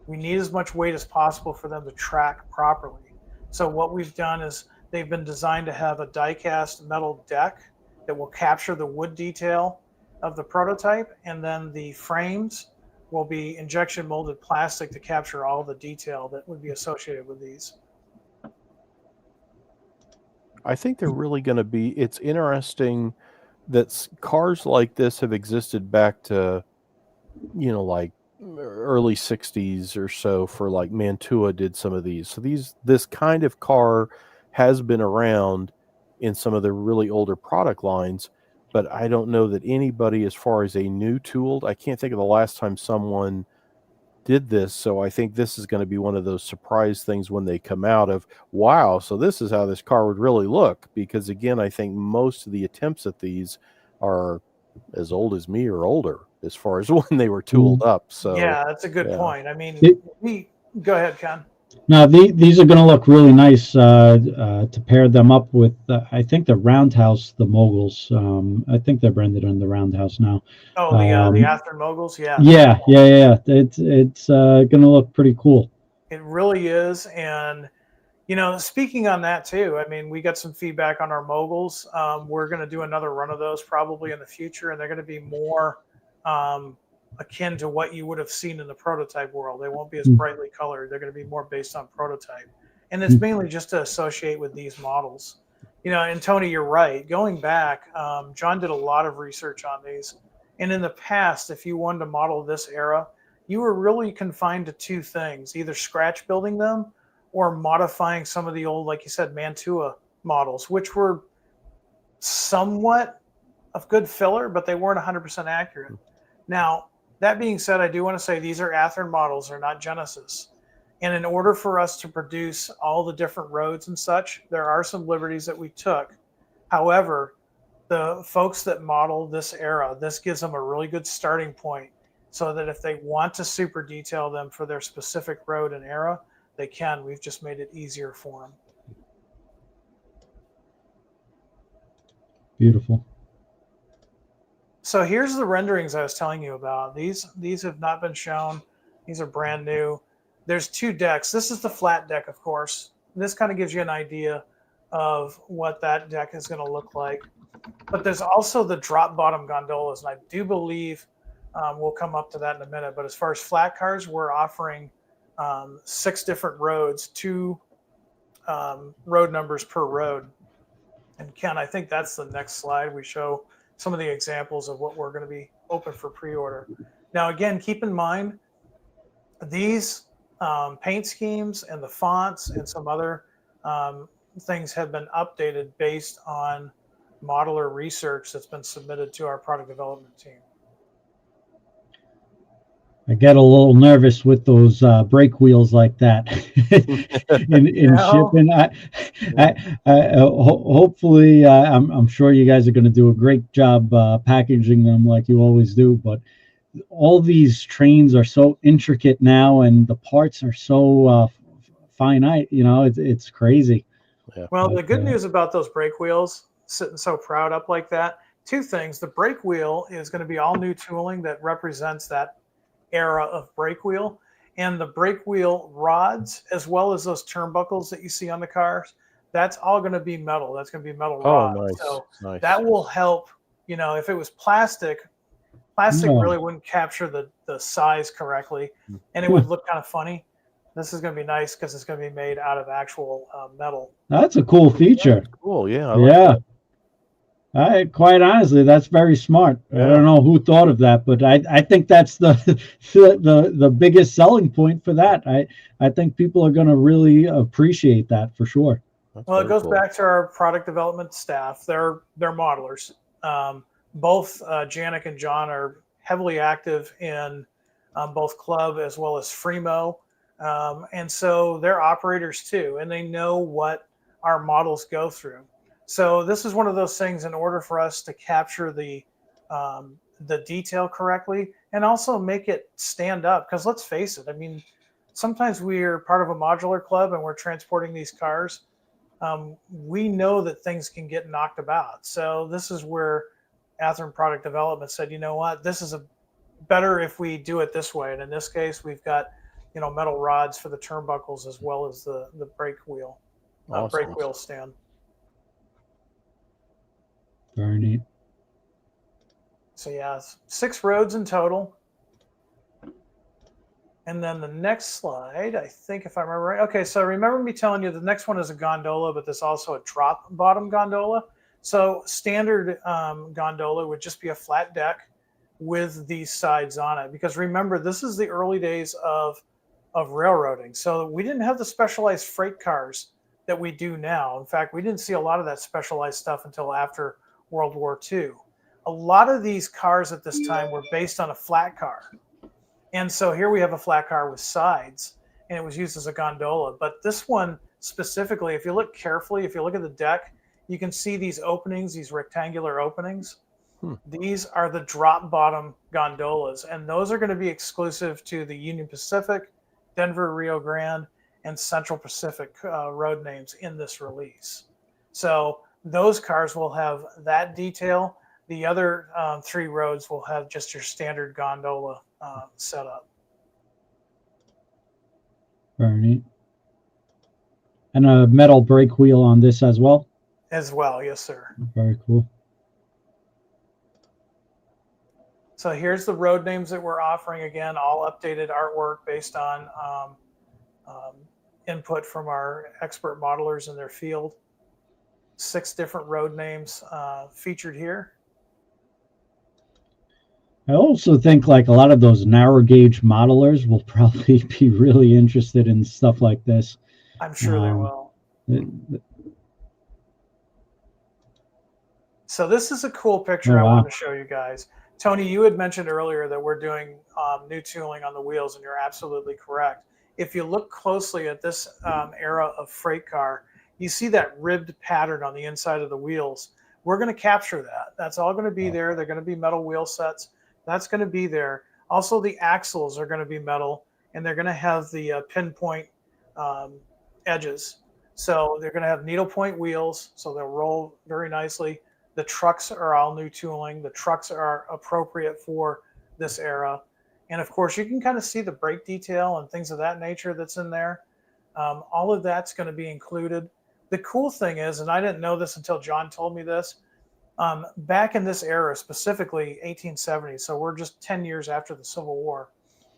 Speaker 3: We need as much weight as possible for them to track properly. So what we've done is they've been designed to have a die-cast metal deck that will capture the wood detail of the prototype, and then the frames will be injection molded plastic to capture all the detail that would be associated with these.
Speaker 4: I think they're really going to be, it's interesting that cars like this have existed back to, like early 60s or so, for like Mantua did some of these. So this kind of car has been around in some of the really older product lines, but I don't know that anybody, as far as a new tooled, I can't think of the last time someone did this. So I think this is going to be one of those surprise things when they come out of, wow, so this is how this car would really look. Because again, I think most of the attempts at these are as old as me or older as far as when they were tooled up. So
Speaker 3: yeah, that's a good point. I mean, go ahead, Ken.
Speaker 2: Now, these are going to look really nice to pair them up with, I think, the Roundhouse, the Moguls. I think they're branded on the Roundhouse now.
Speaker 3: Oh, the Athearn Moguls, yeah.
Speaker 2: Yeah. It's going to look pretty cool.
Speaker 3: It really is. And, speaking on that too, I mean, we got some feedback on our Moguls. We're going to do another run of those probably in the future, and they're going to be more akin to what you would have seen in the prototype world. They won't be as brightly colored. They're going to be more based on prototype. And it's mainly just to associate with these models. And Tony, you're right. Going back, John did a lot of research on these. And in the past, if you wanted to model this era, you were really confined to two things, either scratch building them or modifying some of the old, like you said, Mantua models, which were somewhat of good filler, but they weren't 100% accurate. Now, that being said, I do want to say these are Athearn models, they're not Genesis. And in order for us to produce all the different roads and such, there are some liberties that we took. However, the folks that model this era, this gives them a really good starting point so that if they want to super detail them for their specific road and era, they can. We've just made it easier for them.
Speaker 2: Beautiful.
Speaker 3: So here's the renderings I was telling you about. These have not been shown. These are brand new. There's 2 decks. This is the flat deck, of course. This kind of gives you an idea of what that deck is going to look like. But there's also the drop bottom gondolas, and I do believe we'll come up to that in a minute. But as far as flat cars, we're offering 6 different roads, 2 road numbers per road. And Ken, I think that's the next slide. We show some of the examples of what we're going to be open for pre-order. Now, again, keep in mind, these paint schemes and the fonts and some other things have been updated based on modeler research that's been submitted to our product development team.
Speaker 2: I get a little nervous with those brake wheels like that in shipping. Hopefully, I'm sure you guys are going to do a great job packaging them like you always do. But all these trains are so intricate now, and the parts are so finite. You know, it's crazy.
Speaker 4: Yeah.
Speaker 3: Well, the good news about those brake wheels sitting so proud up like that, 2 things. The brake wheel is going to be all new tooling that represents that era of brake wheel, and the brake wheel rods, as well as those turnbuckles that you see on the cars, that's all going to be metal. That's going to be metal rods.
Speaker 4: Nice.
Speaker 3: So
Speaker 4: nice.
Speaker 3: that will help. You know, if it was plastic really wouldn't capture the size correctly, and it would look kind of funny. This is going to be nice because it's going to be made out of actual metal.
Speaker 2: That's a cool feature.
Speaker 4: Cool. Yeah. I like that.
Speaker 2: Quite honestly, that's very smart. Yeah. I don't know who thought of that, but I think that's the biggest selling point for that. I think people are going to really appreciate that for sure.
Speaker 3: Well, it goes back to our product development staff. They're modelers. Both Janik and John are heavily active in both club as well as Fremo. And so they're operators too, and they know what our models go through. So this is one of those things, in order for us to capture the detail correctly and also make it stand up, because let's face it, I mean, sometimes we're part of a modular club and we're transporting these cars. We know that things can get knocked about. So this is where Athearn Product Development said, you know what, this is better if we do it this way. And in this case, we've got, you know, metal rods for the turnbuckles as well as the brake wheel, brake wheel stand.
Speaker 2: Very neat.
Speaker 3: So yeah, 6 roads in total. And then the next slide, I think if I remember right. Okay, so remember me telling you the next one is a gondola, but there's also a drop bottom gondola. So standard gondola would just be a flat deck with these sides on it. Because remember, this is the early days of railroading. So we didn't have the specialized freight cars that we do now. In fact, we didn't see a lot of that specialized stuff until after World War II. A lot of these cars at this time were based on a flat car. And so here we have a flat car with sides, and it was used as a gondola. But this one specifically, if you look carefully, if you look at the deck, you can see these openings, these rectangular openings. These are the drop bottom gondolas, and those are going to be exclusive to the Union Pacific, Denver, Rio Grande, and Central Pacific road names in this release. So those cars will have that detail. The other 3 roads will have just your standard gondola setup.
Speaker 2: Very neat. And a metal brake wheel on this as well?
Speaker 3: As well, yes, sir.
Speaker 2: Very cool.
Speaker 3: So here's the road names that we're offering. Again, all updated artwork based on input from our expert modelers in their field. 6 different road names featured here.
Speaker 2: I also think like a lot of those narrow gauge modelers will probably be really interested in stuff like this.
Speaker 3: I'm sure they will. So this is a cool picture I wanted to show you guys. Tony, you had mentioned earlier that we're doing new tooling on the wheels, and you're absolutely correct. If you look closely at this era of freight car, you see that ribbed pattern on the inside of the wheels. We're going to capture that. That's all going to be there. They're going to be metal wheel sets. That's going to be there. Also, the axles are going to be metal, and they're going to have the pinpoint edges. So they're going to have needlepoint wheels, so they'll roll very nicely. The trucks are all new tooling. The trucks are appropriate for this era. And of course, you can kind of see the brake detail and things of that nature that's in there. All of that's going to be included. The cool thing is, and I didn't know this until John told me this, back in this era, specifically 1870, so we're just 10 years after the Civil War,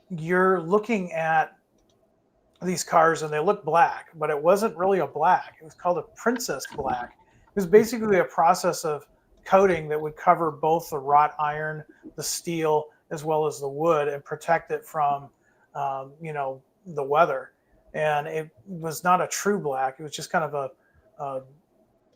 Speaker 3: you're looking at these cars and they look black, but it wasn't really a black. It was called a princess black. It was basically a process of coating that would cover both the wrought iron, the steel, as well as the wood, and protect it from, the weather. And it was not a true black. It was just kind of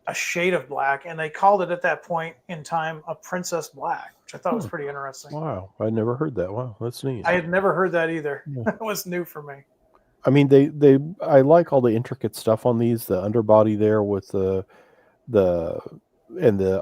Speaker 3: a shade of black. And they called it at that point in time a princess black, which I thought was pretty interesting.
Speaker 4: Wow. I never heard that. Wow. That's neat.
Speaker 3: I had never heard that either.
Speaker 4: Yeah.
Speaker 3: It was new for me.
Speaker 4: I mean, I like all the intricate stuff on these, the underbody there with the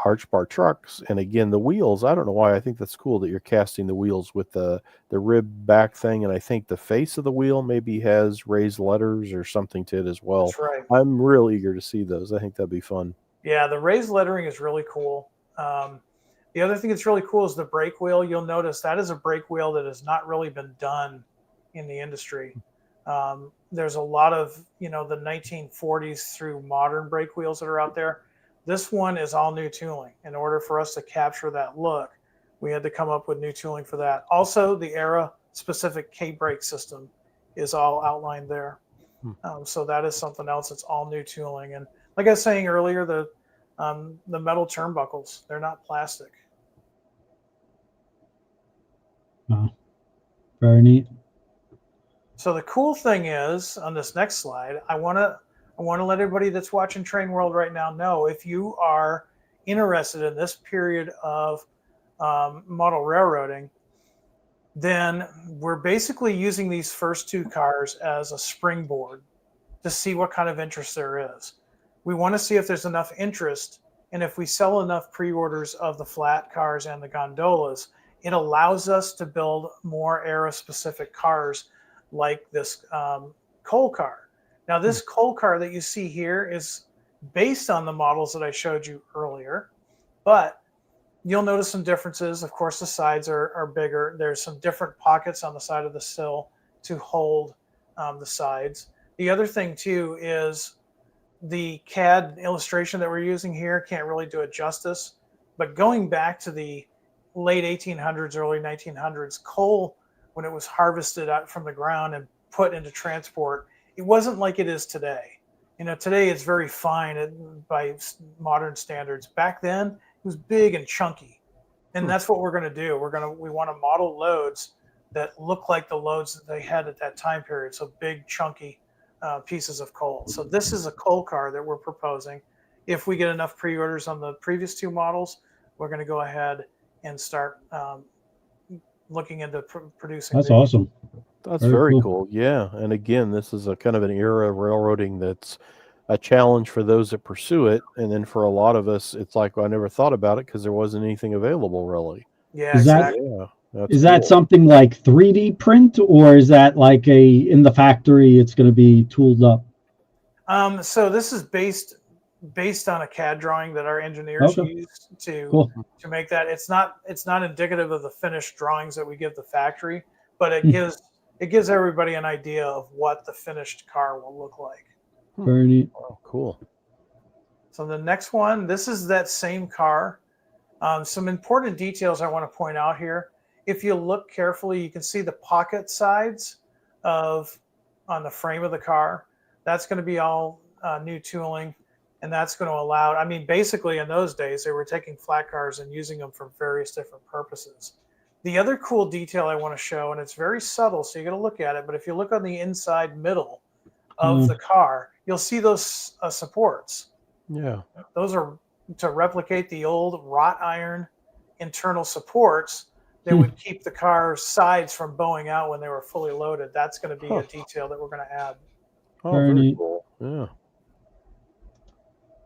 Speaker 4: arch bar trucks. And again, the wheels, I don't know why. I think that's cool that you're casting the wheels with the rib back thing. And I think the face of the wheel maybe has raised letters or something to it as well.
Speaker 3: That's right.
Speaker 4: I'm real eager to see those. I think that'd be fun.
Speaker 3: Yeah, the raised lettering is really cool. The other thing that's really cool is the brake wheel. You'll notice that is a brake wheel that has not really been done in the industry. There's a lot of, the 1940s through modern brake wheels that are out there. This one is all new tooling. In order for us to capture that look, we had to come up with new tooling for that. Also, the era-specific K-brake system is all outlined there. So that is something else that's all new tooling. And like I was saying earlier, the metal turnbuckles, they're not plastic.
Speaker 2: Wow. Very neat.
Speaker 3: So the cool thing is, on this next slide, I want to let everybody that's watching TrainWorld right now know, if you are interested in this period of model railroading, then we're basically using these first two cars as a springboard to see what kind of interest there is. We want to see if there's enough interest, and if we sell enough pre-orders of the flat cars and the gondolas, it allows us to build more era-specific cars like this coal car. Now, this coal car that you see here is based on the models that I showed you earlier, but you'll notice some differences. Of course, the sides are bigger. There's some different pockets on the side of the sill to hold the sides. The other thing, too, is the CAD illustration that we're using here can't really do it justice. But going back to the late 1800s, early 1900s, coal, when it was harvested out from the ground and put into transport, it wasn't like it is today. Today it's very fine by modern standards. Back then, it was big and chunky. And that's what we're going to do. We want to model loads that look like the loads that they had at that time period. So big, chunky pieces of coal. So this is a coal car that we're proposing. If we get enough pre-orders on the previous two models, we're going to go ahead and start looking into producing.
Speaker 2: That's awesome.
Speaker 4: That's very cool. Yeah. And again, this is a kind of an era of railroading that's a challenge for those that pursue it. And then for a lot of us, it's like, well, I never thought about it because there wasn't anything available really.
Speaker 3: Yeah, exactly.
Speaker 2: Is that something like 3D print, or is that like in the factory, it's going to be tooled up?
Speaker 3: So this is based on a CAD drawing that our engineers used to make that. It's not indicative of the finished drawings that we give the factory, but it gives everybody an idea of what the finished car will look like.
Speaker 2: Very neat.
Speaker 4: Oh, cool.
Speaker 3: So the next one, this is that same car. Some important details I want to point out here. If you look carefully, you can see the pocket sides on the frame of the car. That's going to be all new tooling, and that's going to allow, basically in those days, they were taking flat cars and using them for various different purposes. The other cool detail I want to show, and it's very subtle, so you're going to look at it, but if you look on the inside middle of the car, you'll see those supports.
Speaker 4: Yeah.
Speaker 3: Those are to replicate the old wrought iron internal supports that would keep the car's sides from bowing out when they were fully loaded. That's going to be a detail that we're going to add.
Speaker 4: Oh, very cool. Yeah.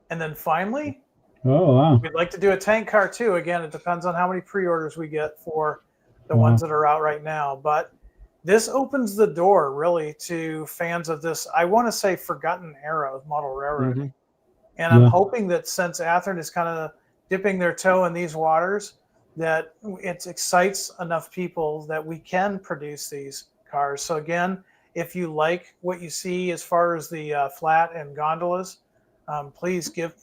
Speaker 3: And then finally,
Speaker 2: wow,
Speaker 3: we'd like to do a tank car too. Again, it depends on how many pre-orders we get for the ones that are out right now. But this opens the door really to fans of this, I want to say, forgotten era of model railroading. And I'm hoping that since Athearn is kind of dipping their toe in these waters, that it excites enough people that we can produce these cars. So again, if you like what you see as far as the flat and gondolas, please give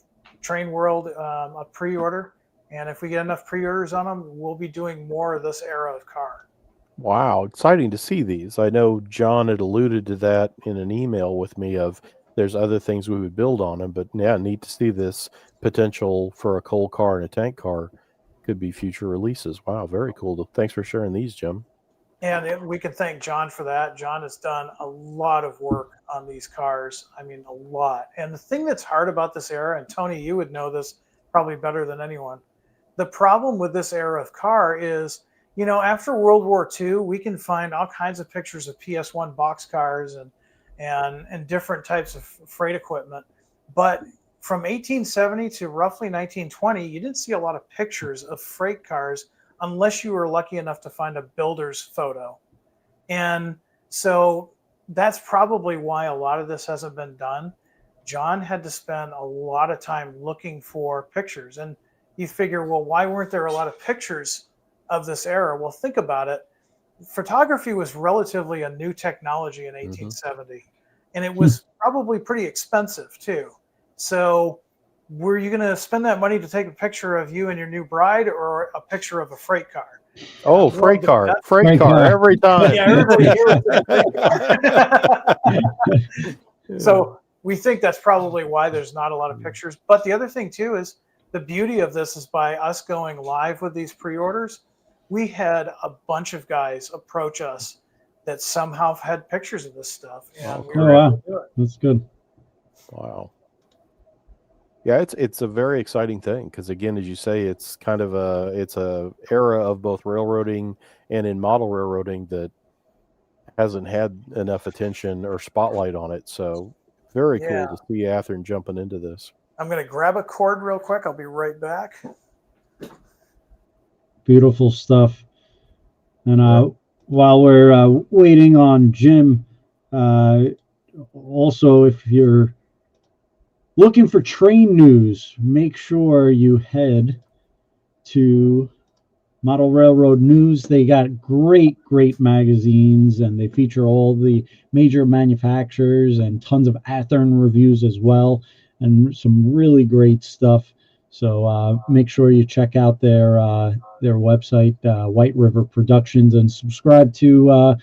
Speaker 3: TrainWorld a pre-order. And if we get enough pre-orders on them, we'll be doing more of this era of car.
Speaker 4: Wow, exciting to see these. I know John had alluded to that in an email with me of there's other things we would build on them, but yeah, neat to see this potential for a coal car and a tank car could be future releases. Wow, very cool. Thanks for sharing these, Jim.
Speaker 3: And we can thank John for that. John has done a lot of work on these cars. I mean, a lot. And the thing that's hard about this era, and Tony, you would know this probably better than anyone, the problem with this era of car is, you know, after World War II, we can find all kinds of pictures of PS1 boxcars and different types of freight equipment. But from 1870 to roughly 1920, you didn't see a lot of pictures of freight cars unless you were lucky enough to find a builder's photo. And so that's probably why a lot of this hasn't been done. John had to spend a lot of time looking for pictures. And you figure, well, why weren't there a lot of pictures of this era? Well, think about it. Photography was relatively a new technology in 1870, and it was probably pretty expensive too. So were you going to spend that money to take a picture of you and your new bride, or a picture of a freight car?
Speaker 4: Oh, freight car every time.
Speaker 3: Yeah, everybody So we think that's probably why there's not a lot of pictures. But the other thing too is the beauty of this is by us going live with these pre-orders, we had a bunch of guys approach us that somehow had pictures of this stuff. And we were able to do it.
Speaker 2: That's good.
Speaker 4: Wow. Yeah, it's a very exciting thing because, again, as you say, it's kind of a era of both railroading and in model railroading that hasn't had enough attention or spotlight on it. So very cool to see Athearn jumping into this.
Speaker 3: I'm going to grab a cord real quick. I'll be right back.
Speaker 2: Beautiful stuff. And while we're waiting on Jim, also, if you're looking for train news, make sure you head to Model Railroad News. They got great magazines, and they feature all the major manufacturers and tons of Athearn reviews as well, and some really great stuff. So make sure you check out their website, White River Productions, and subscribe to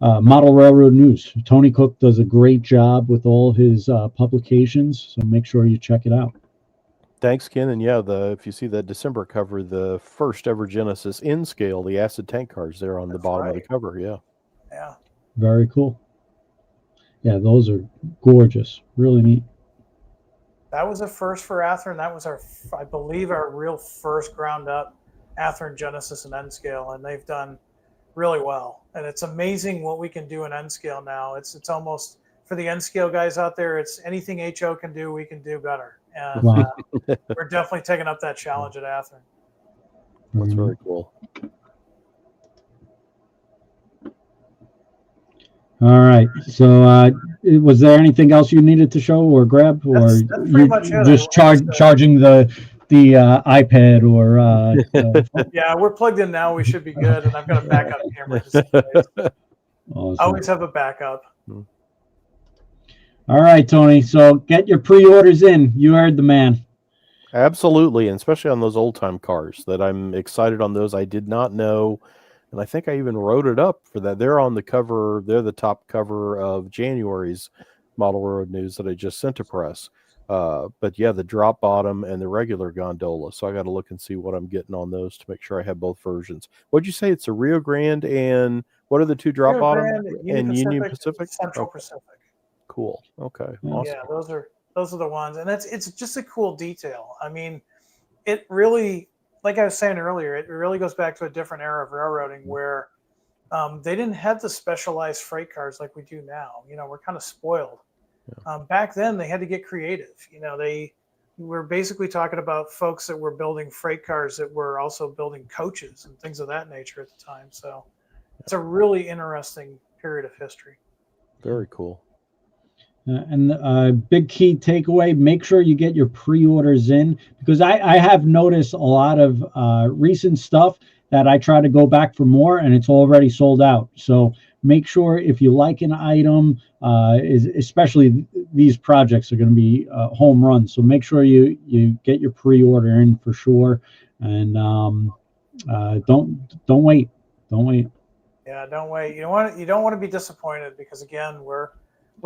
Speaker 2: Model Railroad News. Tony Cook does a great job with all his publications, so make sure you check it out.
Speaker 4: Thanks, Ken. And yeah, if you see that December cover, the first ever Genesis in scale, the acid tank cars there on the bottom of the cover. Yeah.
Speaker 2: Very cool. Yeah, those are gorgeous. Really neat.
Speaker 3: That was a first for Athearn. That was I believe, our real first ground up Athearn Genesis and N scale, and they've done really well. And it's amazing what we can do in N scale now. It's almost, for the N scale guys out there, it's anything HO can do, we can do better. And we're definitely taking up that challenge at Athearn.
Speaker 4: That's very cool.
Speaker 2: All right. So was there anything else you needed to show or grab, or
Speaker 3: that's pretty much it.
Speaker 2: Just charging the iPad or
Speaker 3: yeah, we're plugged in now. We should be good. And I've got a backup camera just in case.
Speaker 2: Awesome.
Speaker 3: Always have a backup.
Speaker 2: All right, Tony. So get your pre-orders in. You heard the man.
Speaker 4: Absolutely, and especially on those old-time cars. That I'm excited on those. I did not know, and I think I even wrote it up for that. They're on the cover. They're the top cover of January's Model Railroad News that I just sent to press. But yeah, the drop bottom and the regular gondola. So I got to look and see what I'm getting on those to make sure I have both versions. What'd you say? It's a Rio Grande and what are the two drop bottom and Union Pacific?
Speaker 3: Central Pacific.
Speaker 4: Cool. Okay. Awesome.
Speaker 3: Yeah, those are the ones, and it's just a cool detail. I mean, it really, like I was saying earlier, it really goes back to a different era of railroading where they didn't have the specialized freight cars like we do now. You know, we're kind of spoiled. Yeah. Back then, they had to get creative. You know, they were basically talking about folks that were building freight cars that were also building coaches and things of that nature at the time. So it's a really interesting period of history.
Speaker 4: Very cool.
Speaker 2: And big key takeaway, make sure you get your pre-orders in, because I have noticed a lot of recent stuff that I try to go back for more and it's already sold out. So make sure if you like an item, especially these projects are going to be home runs. So make sure you get your pre-order in for sure. And don't wait. Don't wait.
Speaker 3: Yeah, don't wait. You don't want to be disappointed, because again, we're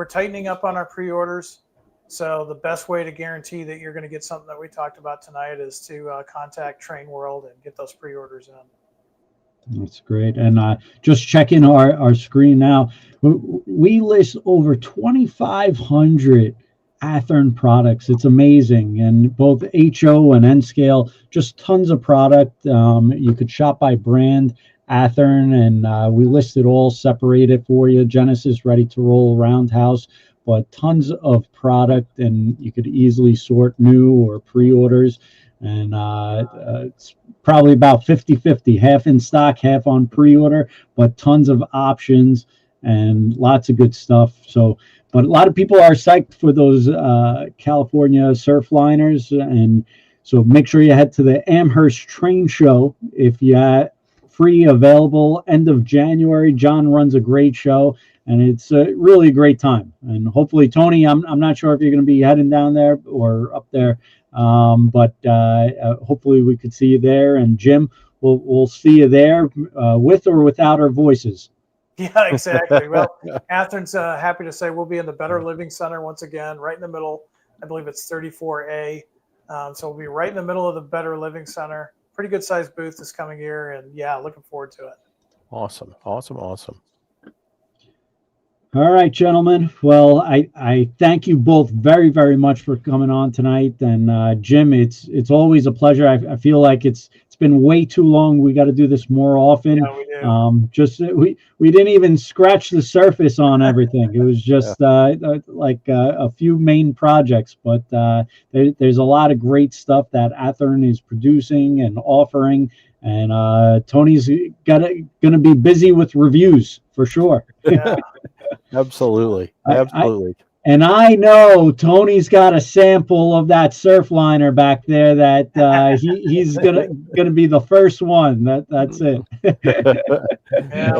Speaker 3: tightening up on our pre-orders. So the best way to guarantee that you're going to get something that we talked about tonight is to contact TrainWorld and get those pre-orders in.
Speaker 2: That's great. And just checking our screen now, we list over 2,500 Athearn products. It's amazing. And both HO and N scale, just tons of product. You could shop by brand, Athearn, and we listed all separated for you. Genesis, Ready to Roll, Roundhouse, but tons of product, and you could easily sort new or pre-orders. And it's probably about 50-50, half in stock, half on pre-order, but tons of options and lots of good stuff. So, but a lot of people are psyched for those California surf liners, and so make sure you head to the Amherst Train Show if you free, available end of January. John runs a great show, and it's really a great time. And hopefully, Tony, I'm not sure if you're going to be heading down there or up there, but hopefully we could see you there. And Jim, we'll see you there with or without our voices.
Speaker 3: Yeah, exactly. Well, Athearn's happy to say we'll be in the Better Living Center once again, right in the middle. I believe it's 34A. So we'll be right in the middle of the Better Living Center. Pretty good sized booth this coming year, and yeah, looking forward to it.
Speaker 4: Awesome.
Speaker 2: All right, gentlemen. Well, I thank you both very, very much for coming on tonight. And Jim, it's always a pleasure. I feel like it's been way too long. We got to do this more often.
Speaker 3: Yeah, we do.
Speaker 2: We didn't even scratch the surface on everything. It was just like a few main projects, but there's a lot of great stuff that Athearn is producing and offering. And Tony's gonna be busy with reviews for sure.
Speaker 3: Yeah.
Speaker 4: Absolutely.
Speaker 2: And I know Tony's got a sample of that surf liner back there that he's gonna be the first one. That's it.
Speaker 3: Yeah,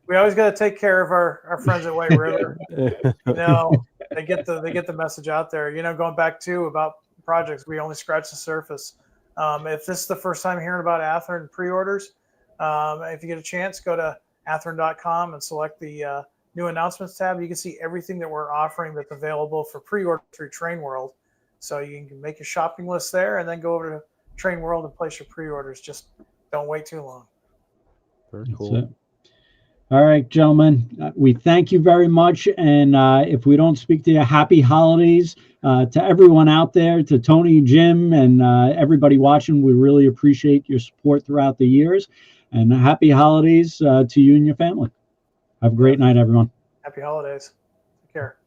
Speaker 3: we always gotta take care of our friends at White River. They get the message out there. Going back to about projects, we only scratch the surface. If this is the first time hearing about Athearn pre-orders, if you get a chance, go to athearn.com and select the new announcements tab. You can see everything that we're offering that's available for pre-order through TrainWorld. So you can make your shopping list there and then go over to TrainWorld and place your pre-orders. Just don't wait too long.
Speaker 4: Very cool.
Speaker 2: All right, gentlemen, we thank you very much. And if we don't speak to you, happy holidays to everyone out there, to Tony, Jim, and everybody watching. We really appreciate your support throughout the years. And happy holidays to you and your family. Have a great night, everyone.
Speaker 3: Happy holidays. Take care.